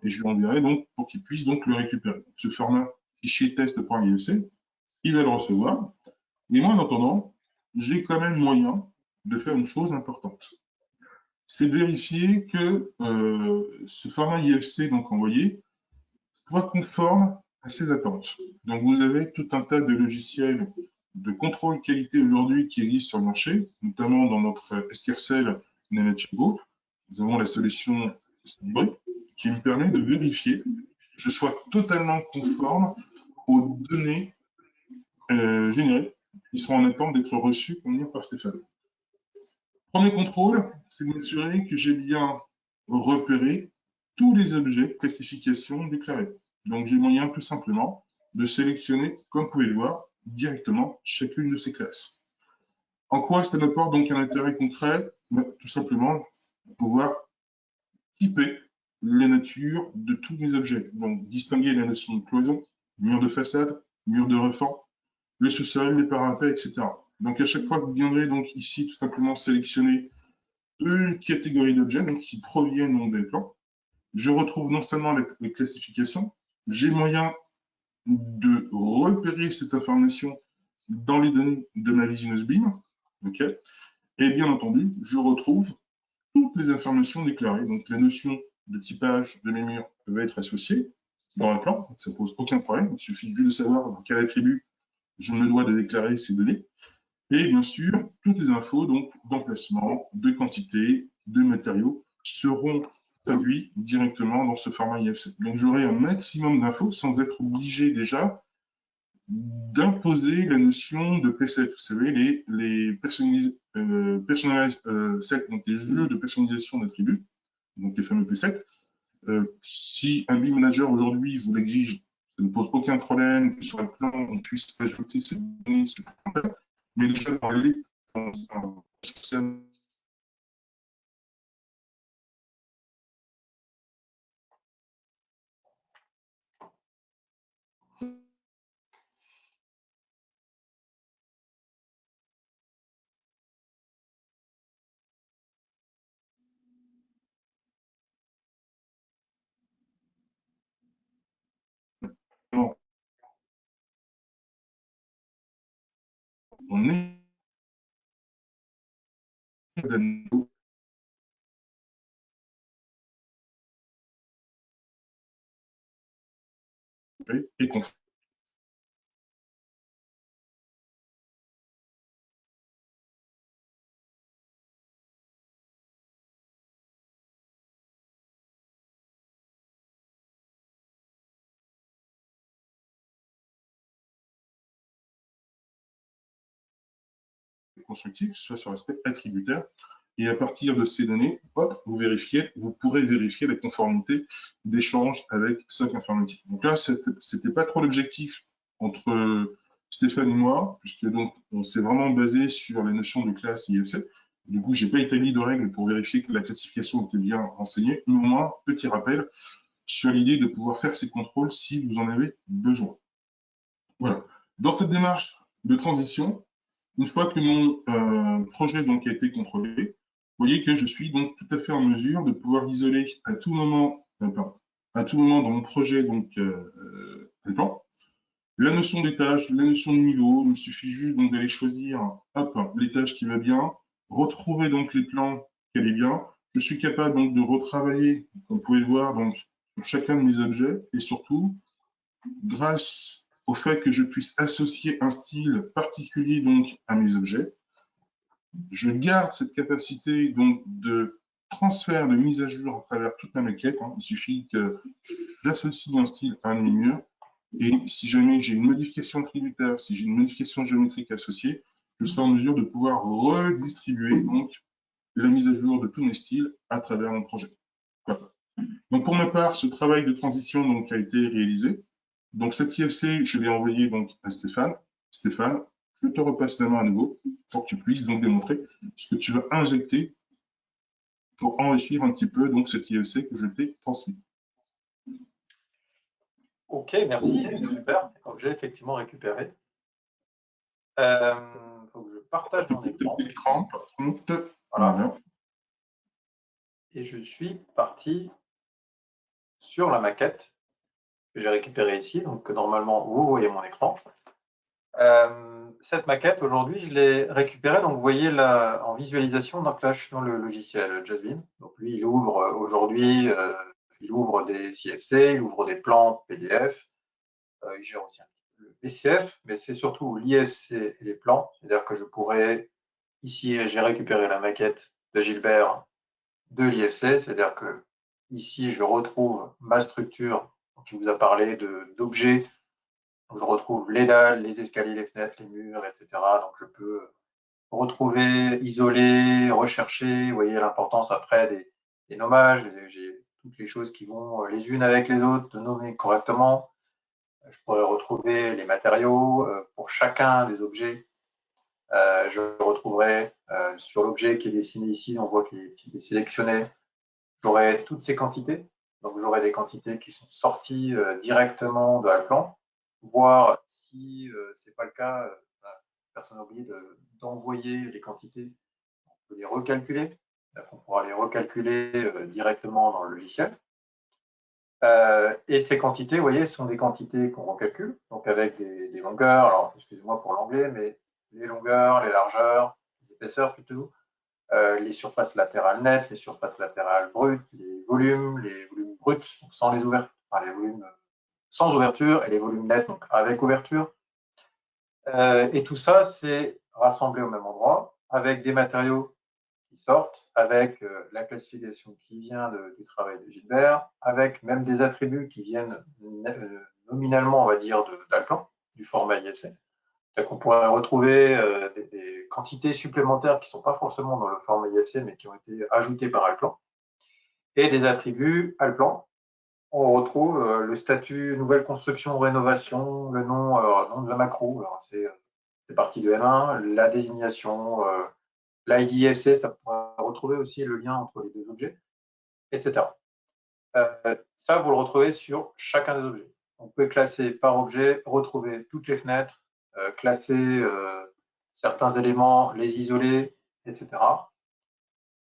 et je lui enverrai donc pour qu'il puisse donc le récupérer. Ce format fichier test.ifc, il va le recevoir, et moi en attendant, j'ai quand même moyen de faire une chose importante. C'est de vérifier que ce format IFC donc envoyé soit conforme à ses attentes. Donc, vous avez tout un tas de logiciels de contrôle qualité aujourd'hui qui existent sur le marché, notamment dans notre SQL Nanachego. Nous avons la solution qui me permet de vérifier que je sois totalement conforme aux données générées qui seront en attente d'être reçues par Stéphane. Premier contrôle, c'est de m'assurer que j'ai bien repéré tous les objets de classification déclarés. Donc, j'ai moyen tout simplement de sélectionner, comme vous pouvez le voir, directement chacune de ces classes. En quoi ça apporte donc un intérêt concret? Tout simplement pouvoir typer la nature de tous les objets. Donc, distinguer la notion de cloison, mur de façade, mur de refend, le sous-sol, les parapets, etc. Donc, à chaque fois que vous viendrez donc ici tout simplement sélectionner une catégorie d'objets donc, qui proviennent donc, des plans, je retrouve non seulement les classifications, j'ai moyen de repérer cette information dans les données de ma Visinous Beam, okay, et bien entendu, je retrouve toutes les informations déclarées. Donc la notion de typage de mes murs peut être associée dans un plan, ça ne pose aucun problème, il suffit juste de savoir dans quel attribut je me dois de déclarer ces données. Et bien sûr, toutes les infos d'emplacement, de quantité, de matériaux seront traduits directement dans ce format IFC. Donc j'aurai un maximum d'infos sans être obligé déjà d'imposer la notion de preset. Vous savez, les personalized sets, donc les jeux de personnalisation d'attributs, donc les fameux presets. Si un BIM manager aujourd'hui vous l'exige, ça ne pose aucun problème que sur le plan on puisse ajouter ces données supplémentaires, mais déjà dans les système. on est et qu'on constructif, que ce soit sur l'aspect attributaire. Et à partir de ces données, hop, vous pourrez vérifier la conformité d'échange avec SOC informatique. Donc là, c'était pas trop l'objectif entre Stéphane et moi, puisque donc on s'est vraiment basé sur les notions de classe IFC. Du coup, j'ai pas établi de règles pour vérifier que la classification était bien renseignée. Mais au moins, petit rappel sur l'idée de pouvoir faire ces contrôles si vous en avez besoin. Voilà. Dans cette démarche de transition, une fois que mon projet donc, a été contrôlé, vous voyez que je suis donc tout à fait en mesure de pouvoir isoler à tout moment dans mon projet donc, un plan. La notion des tâches, la notion de niveau, il me suffit juste donc d'aller choisir les tâches qui vont bien, retrouver donc les plans qui allaient bien. Je suis capable donc de retravailler, comme vous pouvez le voir, donc, sur chacun de mes objets et surtout, grâce au fait que je puisse associer un style particulier donc à mes objets, je garde cette capacité donc de transfert, de mise à jour à travers toute ma maquette. Il suffit que j'associe un style à un de mes murs et si jamais j'ai une modification tributaire, si j'ai une modification géométrique associée, je serai en mesure de pouvoir redistribuer donc la mise à jour de tous mes styles à travers mon projet. Voilà. Donc pour ma part, ce travail de transition donc, a été réalisé. Donc cet IFC, je l'ai envoyé donc à Stéphane. Stéphane, je te repasse la main à nouveau pour que tu puisses donc démontrer ce que tu vas injecter pour enrichir un petit peu donc cet IFC que je t'ai transmis. Ok, merci, super. Donc j'ai effectivement récupéré. Il faut que je partage mon écran. Par contre, voilà. Et je suis parti sur la maquette que j'ai récupérée ici. Donc normalement, vous voyez mon écran. Cette maquette, aujourd'hui, je l'ai récupérée. Donc vous voyez là, en visualisation dans le logiciel Jasmine. Donc lui, il ouvre aujourd'hui, il ouvre des CFC, il ouvre des plans PDF. Il gère aussi un petit peu le PCF, mais c'est surtout l'IFC et les plans. C'est-à-dire que je pourrais, ici, j'ai récupéré la maquette de Gilbert de l'IFC, c'est-à-dire que ici, je retrouve ma structure qui vous a parlé d'objets. Je retrouve les dalles, les escaliers, les fenêtres, les murs, etc. Donc, je peux retrouver, isoler, rechercher. Vous voyez l'importance après des nommages. J'ai toutes les choses qui vont les unes avec les autres, de nommer correctement. Je pourrais retrouver les matériaux pour chacun des objets. Je retrouverai sur l'objet qui est dessiné ici, on voit qu'il est sélectionné. J'aurai toutes ces quantités. Donc, j'aurai des quantités qui sont sorties directement de Alplan, voire si ce n'est pas le cas, personne n'a oublié d'envoyer les quantités. On peut les recalculer. On pourra les recalculer directement dans le logiciel. Et ces quantités, vous voyez, sont des quantités qu'on recalcule, donc avec des longueurs, alors excusez-moi pour l'anglais, mais les longueurs, les largeurs, les épaisseurs plutôt, les surfaces latérales nettes, les surfaces latérales brutes, les volumes bruts, donc sans les ouvertures, enfin les volumes sans ouverture et les volumes nets, donc avec ouverture. Et tout ça, c'est rassemblé au même endroit, avec des matériaux qui sortent, avec la classification qui vient du travail de Gilbert, avec même des attributs qui viennent nominalement, on va dire, d'Alplan, du format IFC. Donc on pourrait retrouver des quantités supplémentaires qui ne sont pas forcément dans le format IFC, mais qui ont été ajoutées par Alplan, et des attributs Alplan. On retrouve le statut nouvelle construction, rénovation, le nom, nom de la macro, c'est parti de M1, la désignation, l'IDFC, ça pourrait retrouver aussi le lien entre les deux objets, etc. Ça, vous le retrouvez sur chacun des objets. On peut classer par objet, retrouver toutes les fenêtres, classer certains éléments, les isoler, etc.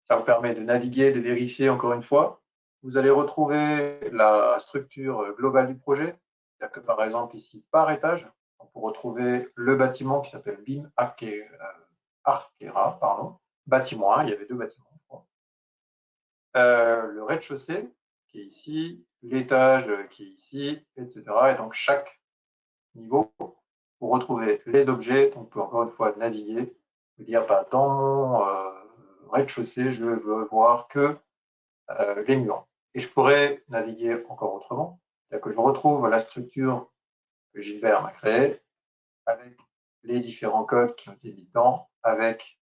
Ça vous permet de naviguer, de vérifier encore une fois. Vous allez retrouver la structure globale du projet. C'est-à-dire que par exemple, ici, par étage, donc pour retrouver le bâtiment qui s'appelle BIM Arquera, pardon, bâtiment 1, il y avait 2 bâtiments, je crois. Le rez-de-chaussée qui est ici, l'étage qui est ici, etc. Et donc chaque niveau, pour retrouver les objets, on peut encore une fois naviguer, dire bah, dans mon rez-de-chaussée, je veux voir que les murs. Et je pourrais naviguer encore autrement, c'est-à-dire que je retrouve la structure que Gilbert m'a créée avec les différents codes qui ont été mis dedans, avec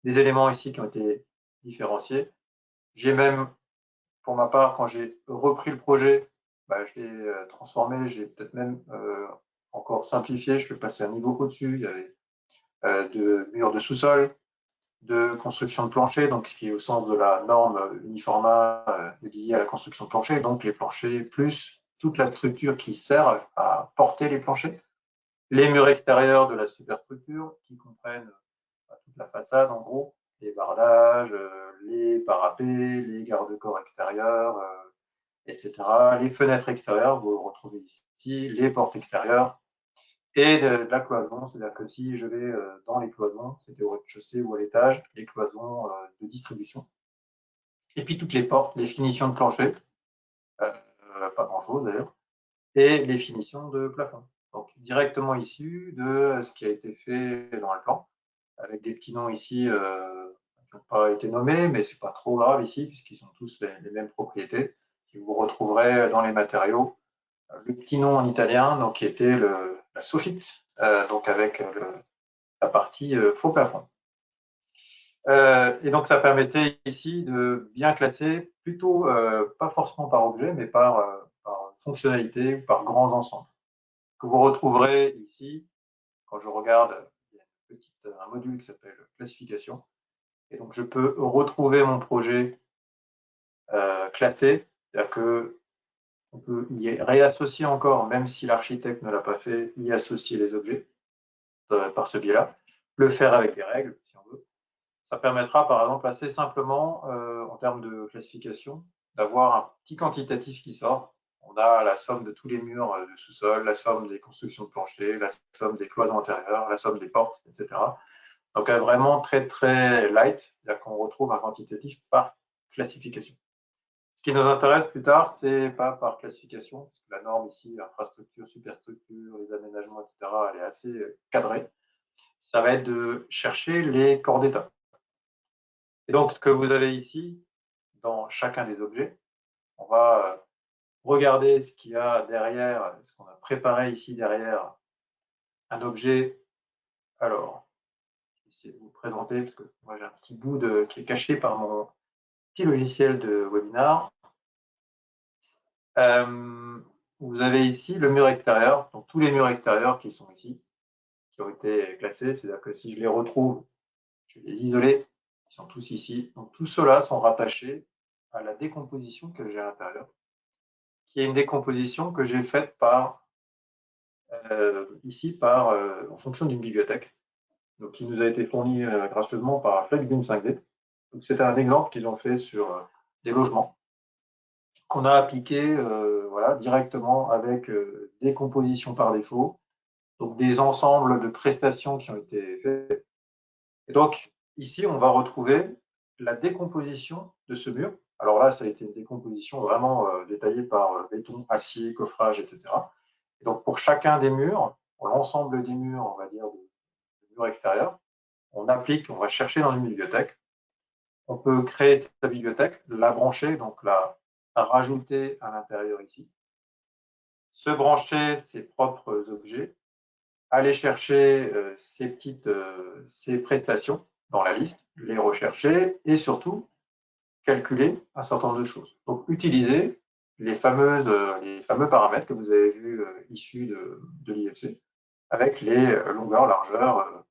des éléments ici qui ont été différenciés. J'ai même, pour ma part, quand j'ai repris le projet, bah, je l'ai transformé, j'ai peut-être même encore simplifié, je suis passé un niveau au-dessus, il y avait de murs de sous-sol, de construction de plancher, donc ce qui est au sens de la norme Uniforma liée à la construction de plancher, donc les planchers plus toute la structure qui sert à porter les planchers, les murs extérieurs de la superstructure qui comprennent toute la façade en gros, les bardages, les parapets, les garde-corps extérieurs, etc. Les fenêtres extérieures, vous le retrouvez ici, les portes extérieures, et de la cloison, c'est-à-dire que si je vais dans les cloisons, c'était au rez-de-chaussée ou à l'étage, les cloisons de distribution. Et puis toutes les portes, les finitions de plancher, pas grand-chose d'ailleurs, et les finitions de plafond. Donc directement issu de ce qui a été fait dans le plan, avec des petits noms ici qui n'ont pas été nommés, mais c'est pas trop grave ici, puisqu'ils sont tous les mêmes propriétés, que vous retrouverez dans les matériaux. Le petit nom en italien, donc, qui était la soffite, donc avec la partie faux plafond. Et donc ça permettait ici de bien classer, plutôt pas forcément par objet, mais par fonctionnalité ou par grands ensembles. Que vous retrouverez ici, quand je regarde, il y a un module qui s'appelle classification. Et donc je peux retrouver mon projet classé, c'est-à-dire que on peut y réassocier encore, même si l'architecte ne l'a pas fait, y associer les objets par ce biais-là, le faire avec des règles, si on veut. Ça permettra, par exemple, assez simplement, en termes de classification, d'avoir un petit quantitatif qui sort. On a la somme de tous les murs de sous-sol, la somme des constructions de plancher, la somme des cloisons intérieures, la somme des portes, etc. Donc, vraiment très, très light, c'est-à-dire qu'on retrouve un quantitatif par classification. Ce qui nous intéresse plus tard, c'est pas par classification, parce que la norme ici, infrastructure, superstructure, les aménagements, etc., elle est assez cadrée. Ça va être de chercher les corps d'état. Et donc, ce que vous avez ici, dans chacun des objets, on va regarder ce qu'il y a derrière, ce qu'on a préparé ici derrière un objet. Alors, je vais essayer de vous présenter, parce que moi j'ai un petit bout qui est caché par mon petit logiciel de webinar. Vous avez ici le mur extérieur, donc tous les murs extérieurs qui sont ici, qui ont été classés, c'est-à-dire que si je les retrouve, je vais les isoler, ils sont tous ici. Donc tous ceux-là sont rattachés à la décomposition que j'ai à l'intérieur, qui est une décomposition que j'ai faite ici en fonction d'une bibliothèque, donc qui nous a été fournie gracieusement par FlexBIM 5D. C'est un exemple qu'ils ont fait sur des logements qu'on a appliqué voilà, directement avec des compositions par défaut, donc des ensembles de prestations qui ont été faites. Et donc ici, on va retrouver la décomposition de ce mur. Alors là, ça a été une décomposition vraiment détaillée par béton, acier, coffrage, etc. Et donc pour chacun des murs, pour l'ensemble des murs, on va dire, de murs extérieurs, on applique, on va chercher dans une bibliothèque. On peut créer sa bibliothèque, la brancher, donc la rajouter à l'intérieur ici, se brancher ses propres objets, aller chercher ces prestations dans la liste, les rechercher et surtout calculer un certain nombre de choses. Donc utiliser les fameux paramètres que vous avez vus issus de l'IFC avec les longueurs, largeurs,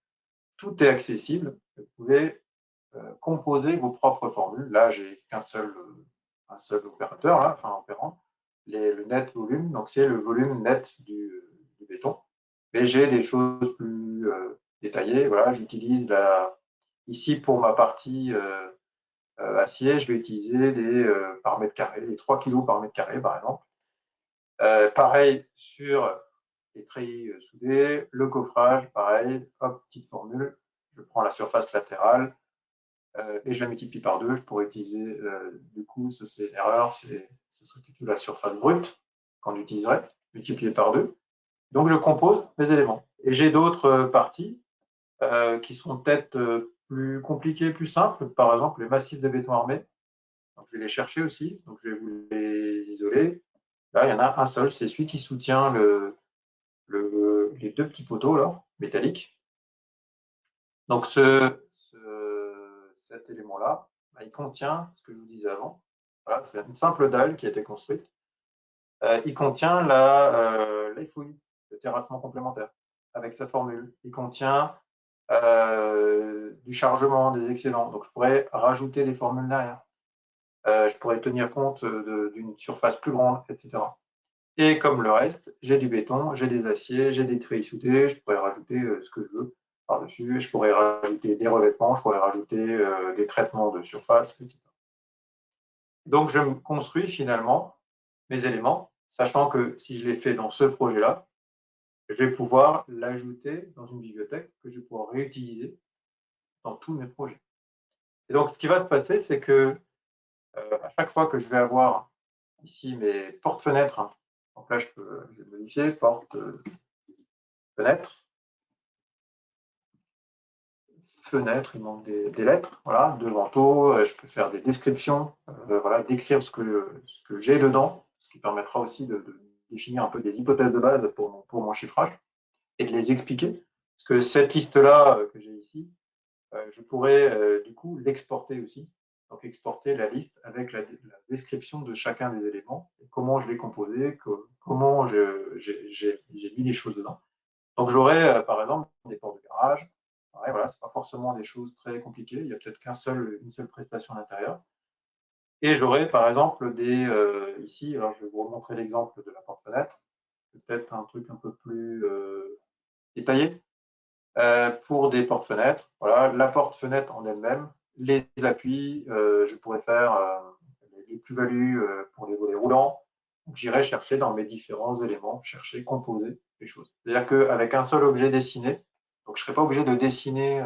tout est accessible. Vous pouvez composer vos propres formules. Là, j'ai un seul opérateur, là, enfin opérant, le net volume, donc c'est le volume net du béton. Mais j'ai des choses plus détaillées. Voilà, j'utilise ici pour ma partie acier, je vais utiliser des par mètre carré, les 3 kg par mètre carré, par exemple. Pareil sur les treillis soudés, le coffrage, pareil, hop, petite formule, je prends la surface latérale et je la multiplie par 2. Je pourrais utiliser, du coup, ça c'est une erreur, ce serait plutôt la surface brute qu'on utiliserait, multipliée par 2. Donc je compose mes éléments. Et j'ai d'autres parties qui sont peut-être plus compliquées, plus simples, par exemple les massifs de béton armé. Donc, je vais les chercher aussi, donc je vais vous les isoler. Là, il y en a un seul, c'est celui qui soutient les deux petits poteaux là, métalliques. Donc cet élément-là, bah, il contient ce que je vous disais avant. Voilà, c'est une simple dalle qui a été construite. Il contient la fouille, le terrassement complémentaire, avec sa formule. Il contient du chargement, des excédents. Donc je pourrais rajouter des formules derrière. Je pourrais tenir compte d'une surface plus grande, etc. Et comme le reste, j'ai du béton, j'ai des aciers, j'ai des treillis soudés, je pourrais rajouter ce que je veux par-dessus, je pourrais rajouter des revêtements, je pourrais rajouter des traitements de surface, etc. Donc je me construis finalement mes éléments, sachant que si je les fais dans ce projet-là, je vais pouvoir l'ajouter dans une bibliothèque que je vais pouvoir réutiliser dans tous mes projets. Et donc ce qui va se passer, c'est que à chaque fois que je vais avoir ici mes portes-fenêtres, hein, donc là je vais modifier porte-fenêtre, fenêtre, il manque des lettres, voilà, de vantaux, je peux faire des descriptions, voilà, décrire ce que j'ai dedans, ce qui permettra aussi de définir un peu des hypothèses de base pour mon chiffrage et de les expliquer. Parce que cette liste-là que j'ai ici, je pourrais du coup l'exporter aussi. Donc exporter la liste avec la description de chacun des éléments, comment je l'ai composé, comment j'ai mis les choses dedans. Donc j'aurai par exemple des portes de garage. Ouais, voilà, ce n'est pas forcément des choses très compliquées, il n'y a peut-être une seule prestation à l'intérieur. Et j'aurai par exemple ici, alors je vais vous remontrer l'exemple de la porte-fenêtre, peut-être un truc un peu plus détaillé. Pour des portes-fenêtres, voilà, la porte-fenêtre en elle-même, les appuis, je pourrais faire les plus-values pour les volets roulants. J'irai chercher dans mes différents éléments, chercher, composer les choses. C'est-à-dire qu'avec un seul objet dessiné, donc je ne serai pas obligé de dessiner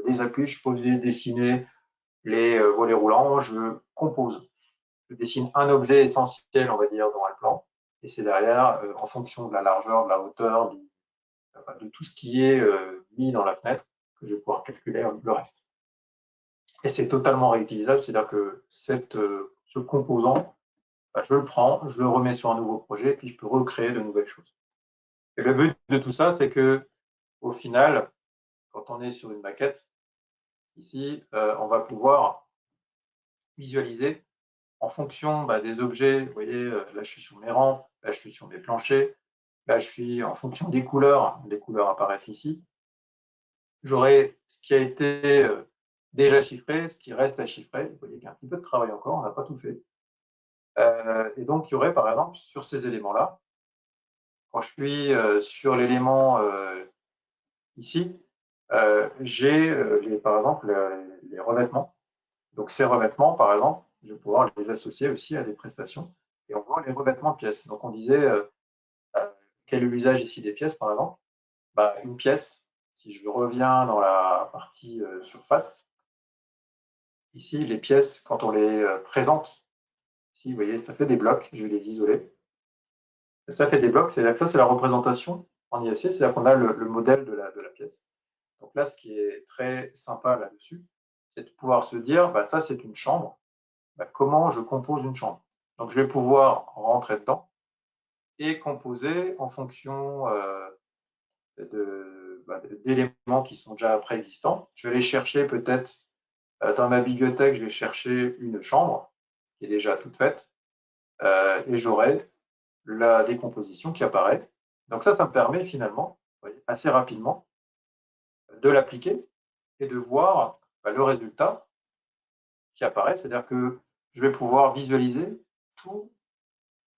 les appuis, je ne suis pas obligé de dessiner les volets roulants, je compose. Je dessine un objet essentiel, on va dire, dans un plan, et c'est derrière, en fonction de la largeur, de la hauteur, de tout ce qui est mis dans la fenêtre, que je vais pouvoir calculer le reste. Et c'est totalement réutilisable, c'est-à-dire que ce composant, bah, je le prends, je le remets sur un nouveau projet, et puis je peux recréer de nouvelles choses. Et le but de tout ça, c'est que au final, quand on est sur une maquette, ici, on va pouvoir visualiser en fonction des objets. Vous voyez, là, je suis sur mes rampes, là, je suis sur mes planchers, là, je suis en fonction des couleurs apparaissent ici. J'aurai ce qui a été déjà chiffré, ce qui reste à chiffrer. Vous voyez qu'il y a un petit peu de travail encore, on n'a pas tout fait. Et donc, il y aurait, par exemple, sur ces éléments-là, quand je suis sur l'élément ici, j'ai, par exemple, les revêtements. Donc, ces revêtements, par exemple, je vais pouvoir les associer aussi à des prestations. Et on voit les revêtements de pièces. Donc, on disait, quel est l'usage ici des pièces, par exemple? Une pièce, si je reviens dans la partie surface, ici, les pièces, quand on les présente, ici, vous voyez, ça fait des blocs, je vais les isoler. Ça fait des blocs, c'est-à-dire que ça, c'est la représentation en IFC, c'est-à-dire qu'on a le modèle de la pièce. Donc là, ce qui est très sympa là-dessus, c'est de pouvoir se dire, ça, c'est une chambre. Comment je compose une chambre? Donc, je vais pouvoir rentrer dedans et composer en fonction d'éléments qui sont déjà préexistants. Je vais aller chercher peut-être dans ma bibliothèque, je vais chercher une chambre qui est déjà toute faite et j'aurai la décomposition qui apparaît. Donc ça me permet finalement, assez rapidement, de l'appliquer et de voir le résultat qui apparaît. C'est-à-dire que je vais pouvoir visualiser toute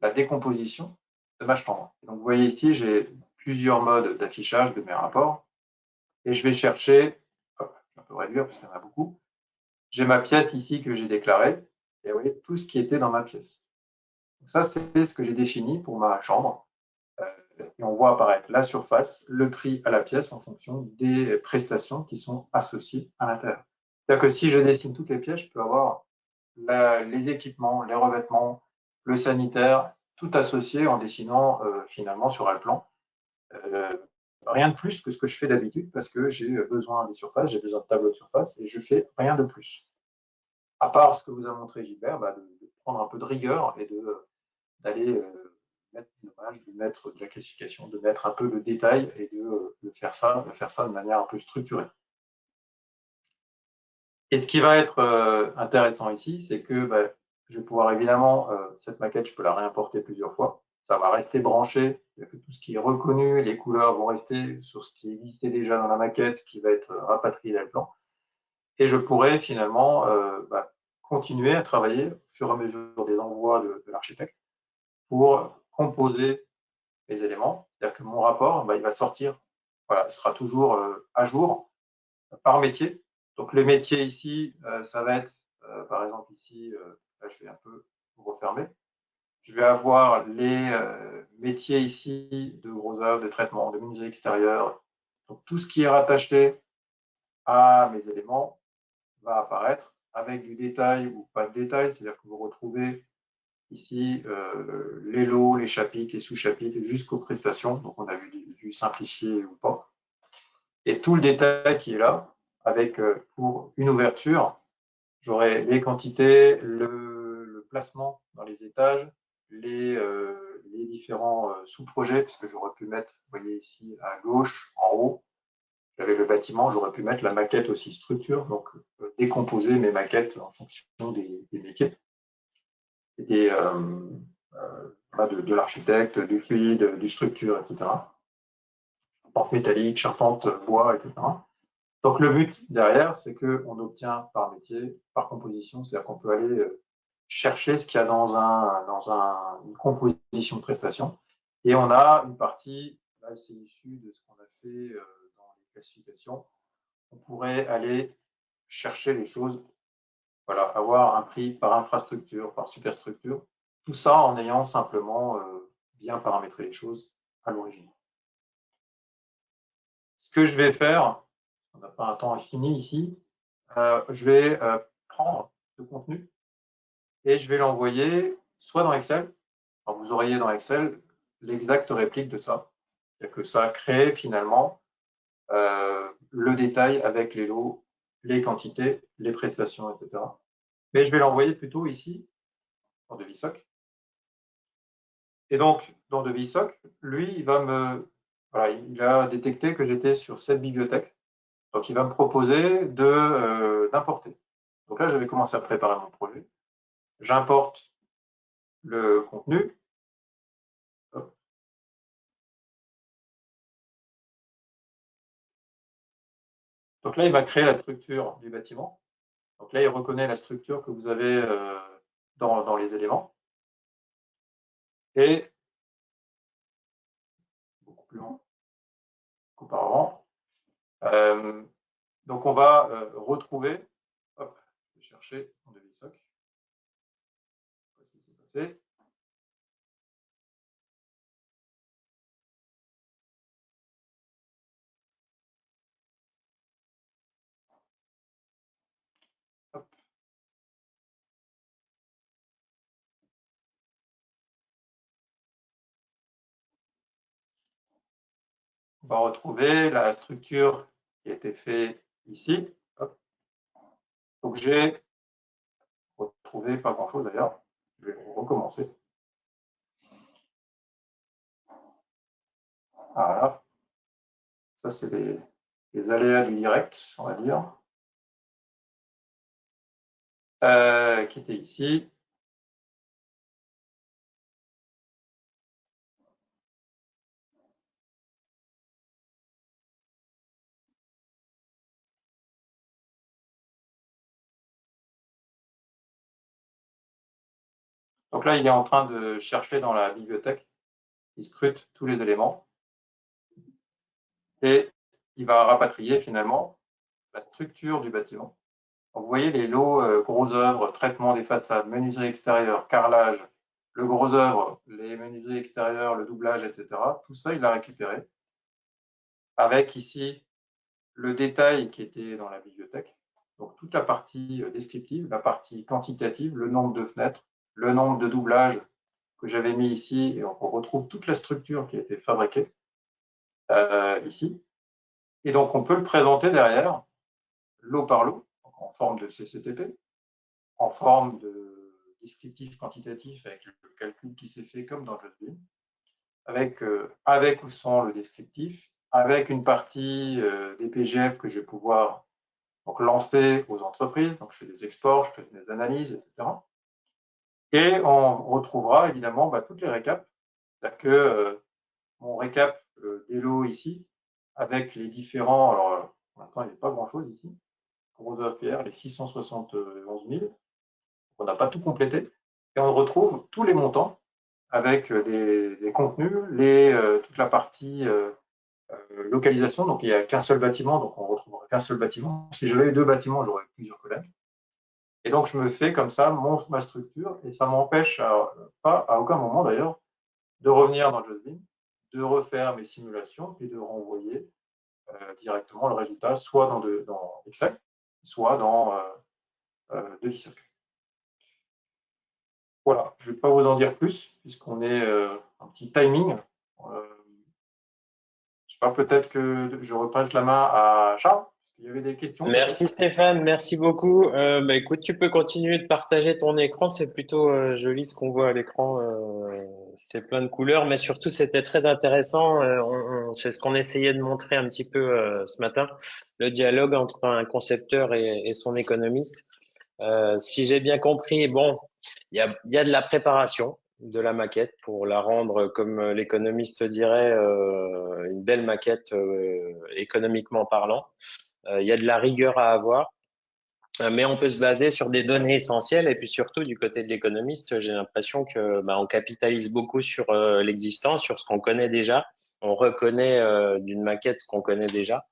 la décomposition de ma chambre. Donc vous voyez ici, j'ai plusieurs modes d'affichage de mes rapports et je vais chercher, hop, je vais un peu réduire parce qu'il y en a beaucoup, j'ai ma pièce ici que j'ai déclarée et vous voyez tout ce qui était dans ma pièce. Donc ça, c'est ce que j'ai défini pour ma chambre. Et on voit apparaître la surface, le prix à la pièce en fonction des prestations qui sont associées à l'intérieur. C'est-à-dire que si je dessine toutes les pièces, je peux avoir les équipements, les revêtements, le sanitaire, tout associé en dessinant finalement sur Allplan. Rien de plus que ce que je fais d'habitude parce que j'ai besoin des surfaces, j'ai besoin de tableaux de surface et je fais rien de plus. À part ce que vous a montré Gilbert, de prendre un peu de rigueur et d'aller mettre une image, de mettre de la classification, de mettre un peu de détail et de faire ça de manière un peu structurée. Et ce qui va être intéressant ici, c'est que je vais pouvoir évidemment, cette maquette, je peux la réimporter plusieurs fois. Ça va rester branché, tout ce qui est reconnu, les couleurs vont rester sur ce qui existait déjà dans la maquette, qui va être rapatrié dans le plan. Et je pourrais finalement continuer à travailler au fur et à mesure des envois de l'architecte pour composer les éléments. C'est-à-dire que mon rapport, il va sortir, voilà, il sera toujours à jour par métier. Donc le métier ici, ça va être, par exemple ici, là je vais un peu refermer. Je vais avoir les métiers ici de gros œuvres, de traitement, de menuiserie extérieure. Donc tout ce qui est rattaché à mes éléments va apparaître avec du détail ou pas de détail, c'est-à-dire que vous retrouvez ici les lots, les chapitres, les sous-chapitres jusqu'aux prestations. Donc on a vu des vues simplifiées ou pas. Et tout le détail qui est là, avec pour une ouverture, j'aurai les quantités, le placement dans les étages, les différents sous-projets, puisque j'aurais pu mettre, vous voyez ici à gauche, en haut, j'avais le bâtiment, j'aurais pu mettre la maquette aussi structure, donc décomposer mes maquettes en fonction des métiers, et de l'architecte, du fluide, du structure, etc. Charpente métallique, charpente bois, etc. Donc le but derrière, c'est qu'on obtient par métier, par composition, c'est-à-dire qu'on peut aller chercher ce qu'il y a dans une composition de prestation. Et on a une partie, là c'est issu de ce qu'on a fait dans les classifications, on pourrait aller chercher les choses, voilà, avoir un prix par infrastructure, par superstructure, tout ça en ayant simplement bien paramétré les choses à l'origine. Ce que je vais faire, on n'a pas un temps infini ici, je vais prendre ce contenu et je vais l'envoyer soit dans Excel. Alors vous auriez dans Excel l'exacte réplique de ça. C'est-à-dire que ça crée finalement le détail avec les lots, les quantités, les prestations, etc. Mais je vais l'envoyer plutôt ici, dans DeviSoc. Et donc, dans DeviSoc, lui, il a détecté que j'étais sur cette bibliothèque. Donc, il va me proposer d'importer. Donc là, j'avais commencé à préparer mon projet. J'importe le contenu. Hop. Donc là, il va créer la structure du bâtiment. Donc là, il reconnaît la structure que vous avez dans les éléments. Et beaucoup plus loin qu'auparavant. Donc on va retrouver, hop, je vais chercher mon DeviSoc. Qu'est-ce qui s'est passé? Hop. On va retrouver la structure qui a été faite ici. Hop. Donc j'ai retrouvé pas grand-chose d'ailleurs. Je vais recommencer. Voilà. Ça, c'est les aléas du direct, on va dire, qui étaient ici. Donc là, il est en train de chercher dans la bibliothèque. Il scrute tous les éléments. Et il va rapatrier finalement la structure du bâtiment. Donc, vous voyez les lots gros œuvres, traitement des façades, menuiserie extérieure, carrelage, le gros œuvre, les menuiseries extérieures, le doublage, etc. Tout ça, il l'a récupéré. Avec ici le détail qui était dans la bibliothèque. Donc toute la partie descriptive, la partie quantitative, le nombre de fenêtres, le nombre de doublages que j'avais mis ici, et on retrouve toute la structure qui a été fabriquée ici. Et donc on peut le présenter derrière, lot par lot, en forme de CCTP, en forme de descriptif quantitatif avec le calcul qui s'est fait comme dans JustBeam, avec ou sans le descriptif, avec une partie des PGF que je vais pouvoir donc lancer aux entreprises. Donc je fais des exports, je fais des analyses, etc. Et on retrouvera évidemment toutes les récaps. C'est-à-dire que mon récap des lots ici, avec les différents, alors pour l'instant il n'y a pas grand-chose ici, gros APR, les 671 000, on n'a pas tout complété, et on retrouve tous les montants avec des contenus, toute la partie localisation, donc il n'y a qu'un seul bâtiment, donc on ne retrouvera qu'un seul bâtiment. Si j'avais 2 bâtiments, j'aurais plusieurs collègues. Et donc je me fais comme ça ma structure, et ça m'empêche pas, à aucun moment d'ailleurs, de revenir dans JustBeam, de refaire mes simulations et de renvoyer directement le résultat, soit dans Excel, soit dans DeviCircle. Voilà, je ne vais pas vous en dire plus, puisqu'on est un petit timing. Je sais pas, peut-être que je repasse la main à Charles, parce qu'il y avait des questions. Merci Stéphane, merci beaucoup. Écoute, tu peux continuer de partager ton écran, c'est plutôt joli ce qu'on voit à l'écran. C'était plein de couleurs, mais surtout c'était très intéressant. C'est ce qu'on essayait de montrer un petit peu ce matin, le dialogue entre un concepteur et son économiste. Si j'ai bien compris, bon, il y a de la préparation de la maquette pour la rendre, comme l'économiste dirait, une belle maquette économiquement parlant. Il y a de la rigueur à avoir, mais on peut se baser sur des données essentielles. Et puis surtout, du côté de l'économiste, j'ai l'impression que on capitalise beaucoup sur l'existant, sur ce qu'on connaît déjà. On reconnaît d'une maquette ce qu'on connaît déjà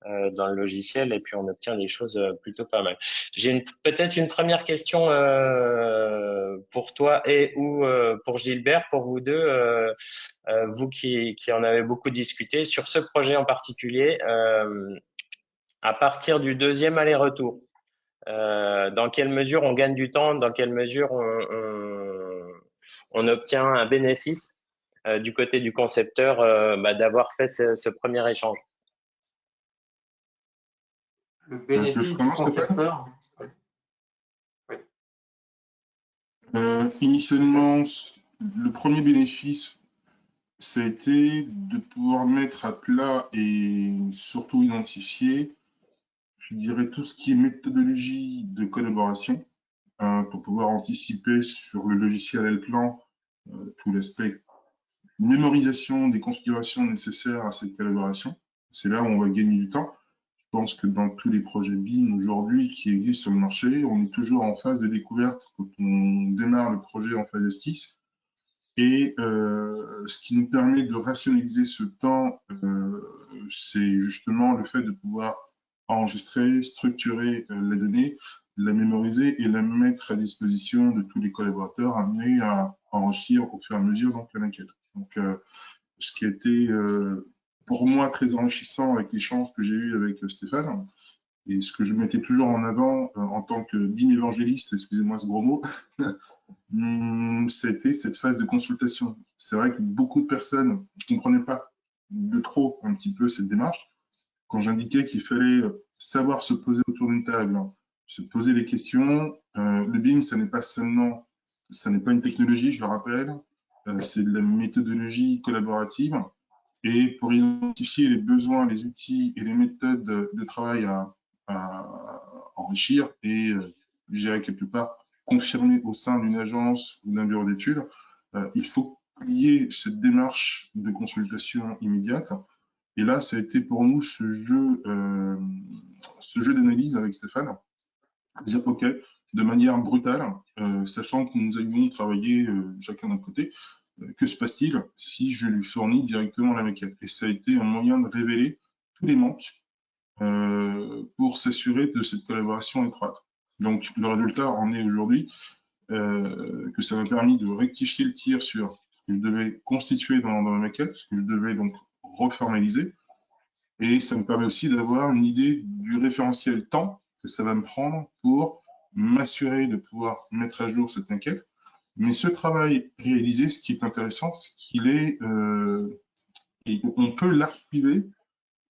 dans le logiciel, et puis on obtient des choses plutôt pas mal. J'ai peut-être une première question pour toi et ou pour Gilbert, pour vous deux, vous qui en avez beaucoup discuté sur ce projet en particulier. À partir du deuxième aller-retour, dans quelle mesure on gagne du temps, dans quelle mesure on obtient un bénéfice du côté du concepteur d'avoir fait ce premier échange. Le bénéfice du concepteur. Oui. Initialement, le premier bénéfice, ça a été de pouvoir mettre à plat et surtout identifier, je dirais, tout ce qui est méthodologie de collaboration pour pouvoir anticiper sur le logiciel L-Plan tout l'aspect mémorisation des configurations nécessaires à cette collaboration. C'est là où on va gagner du temps. Je pense que dans tous les projets BIM aujourd'hui qui existent sur le marché, on est toujours en phase de découverte quand on démarre le projet en phase esquisse. Et ce qui nous permet de rationaliser ce temps, c'est justement le fait de pouvoir enregistrer, structurer la donnée, la mémoriser et la mettre à disposition de tous les collaborateurs amenés à enrichir au fur et à mesure donc la maquette. Donc, ce qui a été pour moi très enrichissant avec l'échange que j'ai eu avec Stéphane, et ce que je mettais toujours en avant en tant que BIM évangéliste, excusez-moi ce gros mot, c'était cette phase de consultation. C'est vrai que beaucoup de personnes ne comprenaient pas de trop un petit peu cette démarche. Quand j'indiquais qu'il fallait savoir se poser autour d'une table, se poser les questions, le BIM, ça n'est pas seulement, ça n'est pas une technologie, je le rappelle, c'est de la méthodologie collaborative. Et pour identifier les besoins, les outils et les méthodes de travail à enrichir et, je dirais quelque part, confirmer au sein d'une agence ou d'un bureau d'études, il faut plier cette démarche de consultation immédiate. Et là, ça a été pour nous ce jeu d'analyse avec Stéphane, dire OK, de manière brutale, sachant que nous allions travailler chacun d'un côté, que se passe-t-il si je lui fournis directement la maquette? Et ça a été un moyen de révéler tous les manques pour s'assurer de cette collaboration étroite. Donc, le résultat en est aujourd'hui que ça m'a permis de rectifier le tir sur ce que je devais constituer dans la maquette, ce que je devais donc reformaliser. Et ça me permet aussi d'avoir une idée du référentiel temps que ça va me prendre pour m'assurer de pouvoir mettre à jour cette maquette. Mais ce travail réalisé, ce qui est intéressant, c'est qu'il est, et on peut l'archiver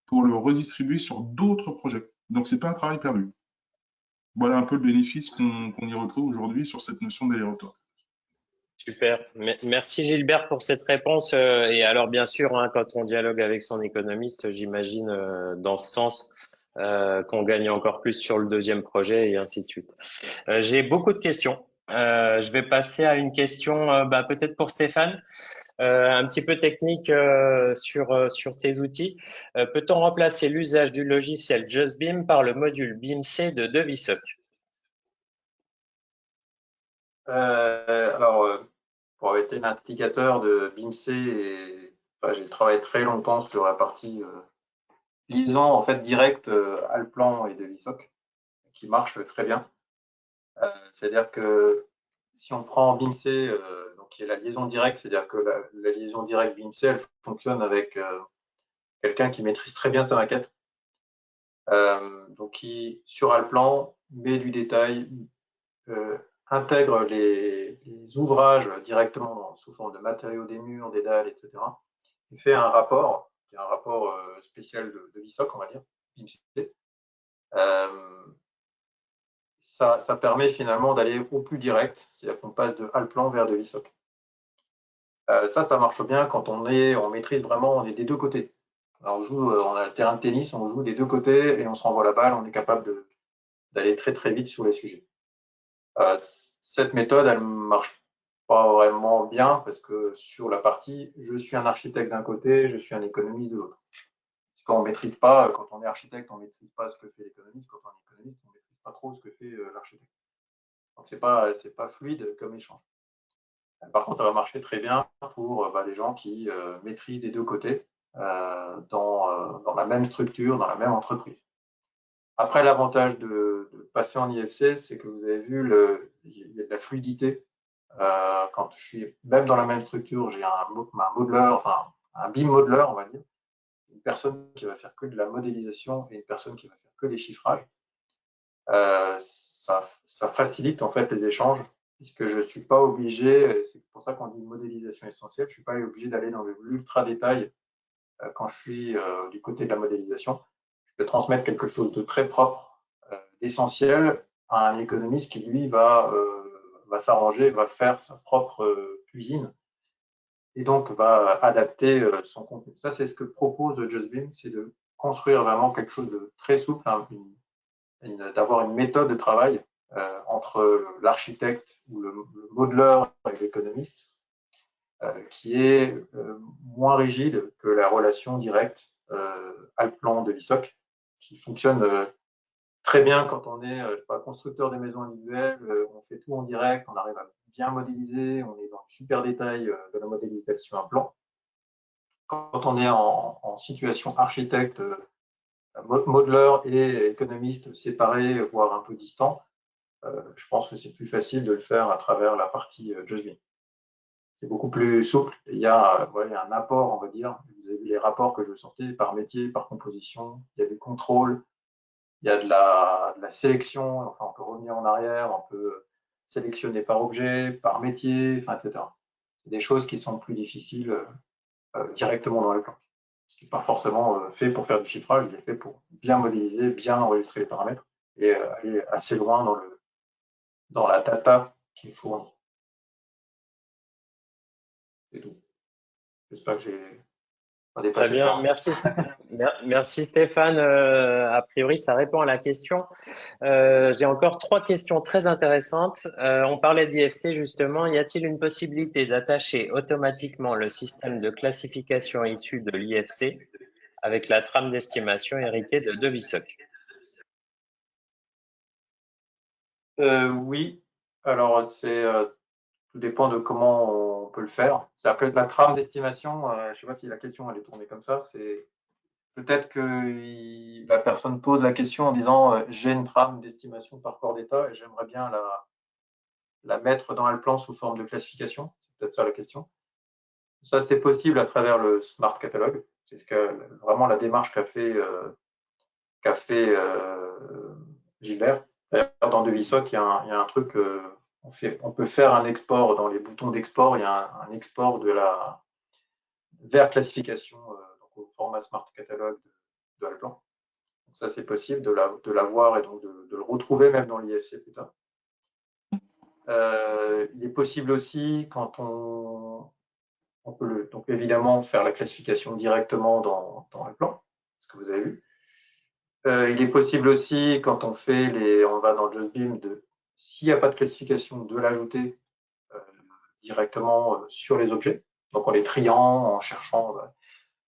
pour le redistribuer sur d'autres projets. Donc, c'est pas un travail perdu. Voilà un peu le bénéfice qu'on y retrouve aujourd'hui sur cette notion d'aéroport. Super. Merci Gilbert pour cette réponse. Et alors, bien sûr, hein, quand on dialogue avec son économiste, j'imagine dans ce sens qu'on gagne encore plus sur le deuxième projet et ainsi de suite. J'ai beaucoup de questions. Je vais passer à une question peut-être pour Stéphane, un petit peu technique sur tes outils. Peut-on remplacer l'usage du logiciel JustBeam par le module BIMC de Devisoc? Alors, pour avoir été l'indicateur de BIMC, j'ai travaillé très longtemps sur la partie liaison en fait directe Allplan et Devisoc, qui marche très bien. C'est-à-dire que si on prend BIMC, donc qui est la liaison directe, c'est-à-dire que la liaison directe BIMC, elle fonctionne avec quelqu'un qui maîtrise très bien sa maquette, donc qui sur Allplan met du détail, intègre les ouvrages directement sous forme de matériaux des murs, des dalles, etc. Il fait un rapport, qui est un rapport spécial de VISOC, on va dire, BIMC. Ça permet finalement d'aller au plus direct, c'est-à-dire qu'on passe de Allplan vers de VISOC. Ça marche bien quand on maîtrise vraiment, on est des deux côtés. Alors on a le terrain de tennis, on joue des deux côtés et on se renvoie la balle, on est capable d'aller très très vite sur les sujets. Cette méthode, elle ne marche pas vraiment bien parce que sur la partie, je suis un architecte d'un côté, je suis un économiste de l'autre. Quand on ne maîtrise pas, quand on est architecte, on ne maîtrise pas ce que fait l'économiste. Quand on est économiste, on ne maîtrise pas trop ce que fait l'architecte. Donc, ce n'est pas fluide comme échange. Par contre, ça va marcher très bien pour les gens qui maîtrisent des deux côtés dans la même structure, dans la même entreprise. Après, l'avantage de passer en IFC, c'est que vous avez vu, il y a de la fluidité. Quand je suis même dans la même structure, j'ai un modeler, enfin un BIM modeler, on va dire, une personne qui va faire que de la modélisation et une personne qui va faire que des chiffrages. Ça facilite en fait les échanges, puisque je ne suis pas obligé, c'est pour ça qu'on dit modélisation essentielle, je ne suis pas obligé d'aller dans l'ultra détail quand je suis du côté de la modélisation. Je peux transmettre quelque chose de très propre, d'essentiel à un économiste qui, lui, va s'arranger, va faire sa propre cuisine et donc va adapter son contenu. Ça, c'est ce que propose JustBeam, c'est de construire vraiment quelque chose de très souple, hein, d'avoir une méthode de travail entre l'architecte ou le modeler et l'économiste qui est moins rigide que la relation directe Allplan de VISOC, qui fonctionne très bien quand on est constructeur des maisons individuelles, on fait tout en direct, on arrive à bien modéliser, on est dans le super détail de la modélisation à plan. Quand on est en situation architecte, modeleur et économiste séparés, voire un peu distants, je pense que c'est plus facile de le faire à travers la partie JustBeam. C'est beaucoup plus souple. Il y a un apport, on va dire. Vous avez les rapports que je sortais par métier, par composition. Il y a du contrôle. Il y a de la sélection. Enfin, on peut revenir en arrière. On peut sélectionner par objet, par métier, enfin, etc. C'est des choses qui sont plus difficiles directement dans le plan. Ce qui n'est pas forcément fait pour faire du chiffrage. Il est fait pour bien modéliser, bien enregistrer les paramètres et aller assez loin dans la data qu'il fournit. C'est tout. J'espère que j'ai pas Très dépassé le bien, temps. merci. Merci Stéphane. A priori, ça répond à la question. J'ai encore trois questions très intéressantes. On parlait d'IFC justement. Y a-t-il une possibilité d'attacher automatiquement le système de classification issu de l'IFC avec la trame d'estimation héritée de Devisoc? Oui, alors tout dépend de comment on peut le faire. C'est-à-dire que la trame d'estimation, je ne sais pas si la question elle est tournée comme ça, c'est peut-être que la personne pose la question en disant j'ai une trame d'estimation par corps d'état et j'aimerais bien la mettre dans le plan sous forme de classification. C'est peut-être ça la question. Ça, c'est possible à travers le Smart Catalog. C'est vraiment la démarche qu'a fait Gilbert. Dans Devisoc, il y a un truc, on peut faire un export dans les boutons d'export. Il y a un export vers classification donc au format Smart Catalog de Alplan. Donc ça, c'est possible de l'avoir et donc de le retrouver même dans l'IFC plus tard. Il est possible aussi quand on peut donc évidemment faire la classification directement dans Alplan, ce que vous avez vu. Il est possible aussi quand on va dans JustBeam, s'il n'y a pas de classification, de l'ajouter directement sur les objets. Donc en les triant, en cherchant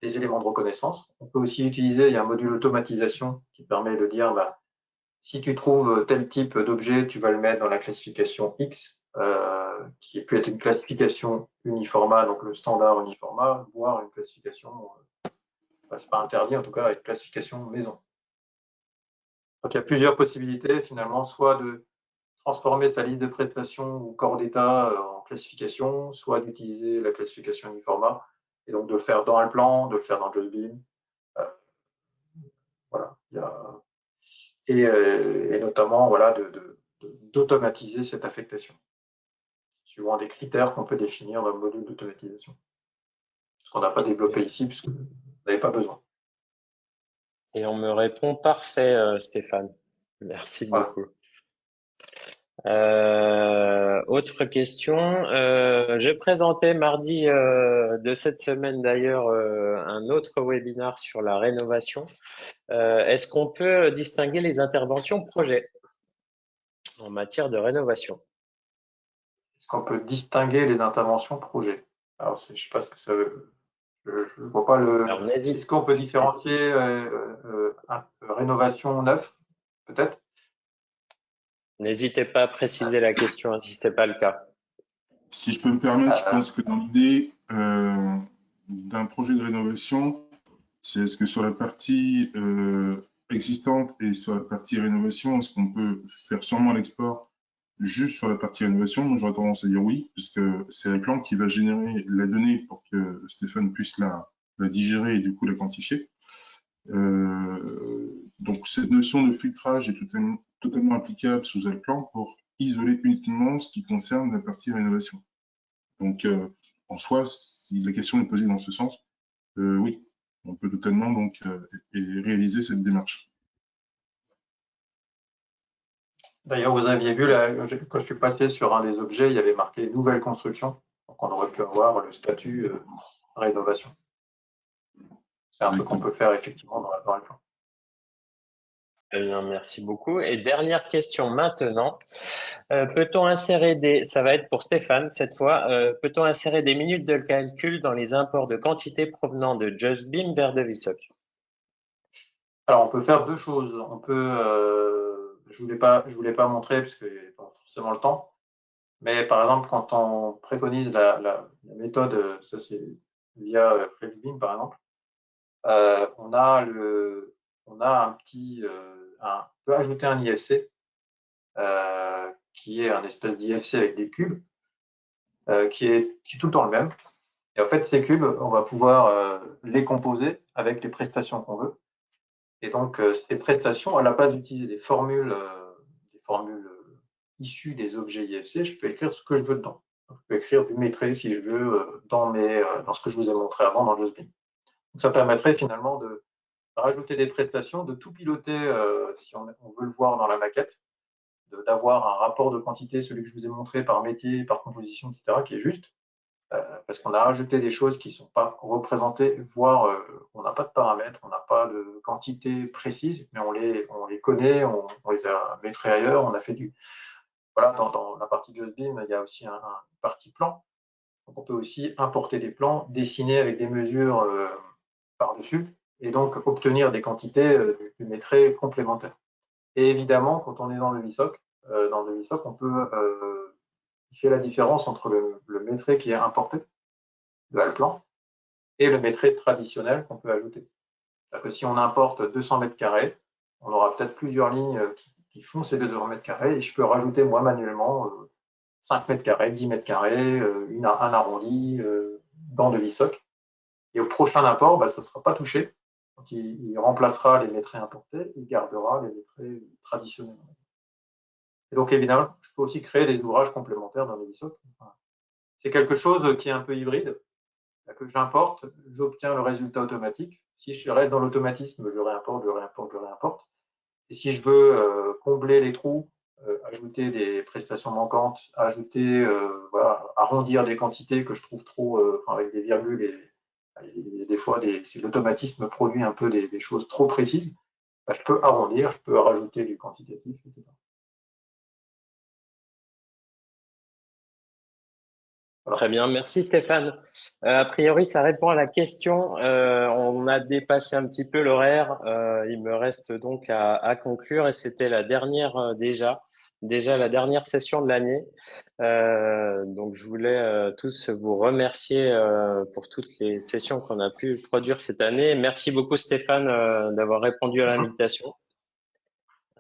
les éléments de reconnaissance. On peut aussi utiliser, il y a un module automatisation qui permet de dire, si tu trouves tel type d'objet, tu vas le mettre dans la classification X, qui peut être une classification uniformat, donc le standard uniformat, voire une classification, c'est pas interdit en tout cas, une classification maison. Donc il y a plusieurs possibilités finalement, soit de transformer sa liste de prestations ou corps d'état en classification, soit d'utiliser la classification uniformat, et donc de le faire dans Alplan, de le faire dans JustBeam. Voilà. Et notamment voilà, d'automatiser cette affectation, suivant des critères qu'on peut définir dans le module d'automatisation. Ce qu'on n'a pas développé ici, puisque vous n'avez pas besoin. Et on me répond parfait, Stéphane. Merci beaucoup. Autre question. Je présentais mardi de cette semaine d'ailleurs un autre webinaire sur la rénovation. Est-ce qu'on peut distinguer les interventions projet en matière de rénovation? Est-ce qu'on peut distinguer les interventions projet? Alors, je ne sais pas ce que ça veut. Je ne vois pas le. Est-ce qu'on peut différencier rénovation neuf, peut-être? N'hésitez pas à préciser la question si ce n'est pas le cas. Si je peux me permettre, je pense que dans l'idée d'un projet de rénovation, c'est est-ce que sur la partie existante et sur la partie rénovation, est-ce qu'on peut faire sûrement l'export juste sur la partie rénovation? Moi, j'aurais tendance à dire oui, puisque c'est Alplan qui va générer la donnée pour que Stéphane puisse la digérer et du coup la quantifier. Donc, cette notion de filtrage est totalement applicable sous Alplan pour isoler uniquement ce qui concerne la partie rénovation. Donc, en soi, si la question est posée dans ce sens, oui, on peut totalement donc réaliser cette démarche. D'ailleurs, vous aviez vu, quand je suis passé sur un des objets, il y avait marqué « Nouvelle construction ». Donc, on aurait pu avoir le statut rénovation. C'est un truc qu'on peut faire effectivement dans le plan. Merci beaucoup. Et dernière question maintenant. Peut-on insérer ça va être pour Stéphane cette fois, peut-on insérer des minutes de calcul dans les imports de quantité provenant de JustBeam vers Devisoc? Alors, on peut faire deux choses. On peut, je voulais pas montrer parce qu'il n'y a pas forcément le temps. Mais par exemple, quand on préconise la méthode, ça c'est via FlexBeam par exemple, on a un petit, on peut ajouter un IFC qui est un espèce d'IFC avec des cubes qui est tout le temps le même. Et en fait, ces cubes, on va pouvoir les composer avec les prestations qu'on veut. Et donc, ces prestations, à la place d'utiliser des formules issues des objets IFC, je peux écrire ce que je veux dedans. Donc, je peux écrire du métré, si je veux, dans ce que je vous ai montré avant dans JustBeam. Donc, ça permettrait finalement de rajouter des prestations, de tout piloter si on veut le voir dans la maquette, d'avoir un rapport de quantité, celui que je vous ai montré par métier, par composition, etc., qui est juste, parce qu'on a rajouté des choses qui ne sont pas représentées, voire on n'a pas de paramètres, on n'a pas de quantité précise, mais on les connaît, on les a métrés ailleurs, on a fait du. Voilà, dans la partie JustBeam, il y a aussi une partie plan. Donc on peut aussi importer des plans, dessiner avec des mesures par-dessus, et donc obtenir des quantités du métré complémentaires. Et évidemment, quand on est dans le VSOC, on peut il fait la différence entre le métré qui est importé de Alplan et le métré traditionnel qu'on peut ajouter. C'est-à-dire que si on importe 200 mètres carrés, on aura peut-être plusieurs lignes qui font ces 200 mètres carrés et je peux rajouter moi manuellement 5 mètres carrés, 10 mètres carrés, un arrondi, dans de l'ISOC. Et au prochain import, bah, ça ne sera pas touché. Donc, il remplacera les lettrés importés, il gardera les lettrés traditionnels. Et donc, évidemment, je peux aussi créer des ouvrages complémentaires dans les ISOC. C'est quelque chose qui est un peu hybride, que j'importe, j'obtiens le résultat automatique. Si je reste dans l'automatisme, je réimporte, je réimporte, je réimporte. Et si je veux combler les trous, ajouter des prestations manquantes, ajouter, voilà, arrondir des quantités que je trouve trop, avec des virgules et des fois, si l'automatisme produit un peu des choses trop précises, bah, je peux arrondir, je peux rajouter du quantitatif, etc. Voilà. Très bien, merci Stéphane. A priori, ça répond à la question. On a dépassé un petit peu l'horaire. Il me reste donc à conclure et c'était la dernière déjà la dernière session de l'année. Donc, je voulais tous vous remercier pour toutes les sessions qu'on a pu produire cette année. Merci beaucoup Stéphane d'avoir répondu à l'invitation.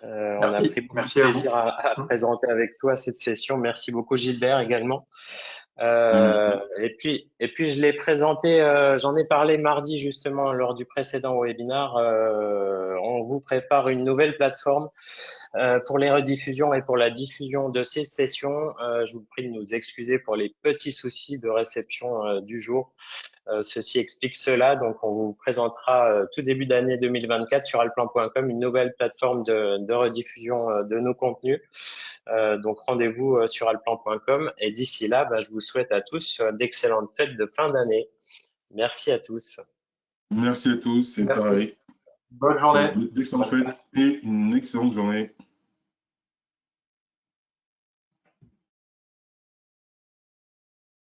On a pris beaucoup de plaisir à présenter avec toi cette session. Merci beaucoup Gilbert également. Et puis je l'ai présenté, j'en ai parlé mardi justement lors du précédent webinaire. On vous prépare une nouvelle plateforme pour les rediffusions et pour la diffusion de ces sessions. Je vous prie de nous excuser pour les petits soucis de réception du jour. Ceci explique cela. Donc, on vous présentera tout début d'année 2024 sur alplan.com une nouvelle plateforme de rediffusion de nos contenus. Donc, rendez-vous sur alplan.com. Et d'ici là, je vous souhaite à tous d'excellentes fêtes de fin d'année. Merci à tous. Merci à tous, c'est pareil. Bonne journée. D'excellentes fêtes et une excellente journée.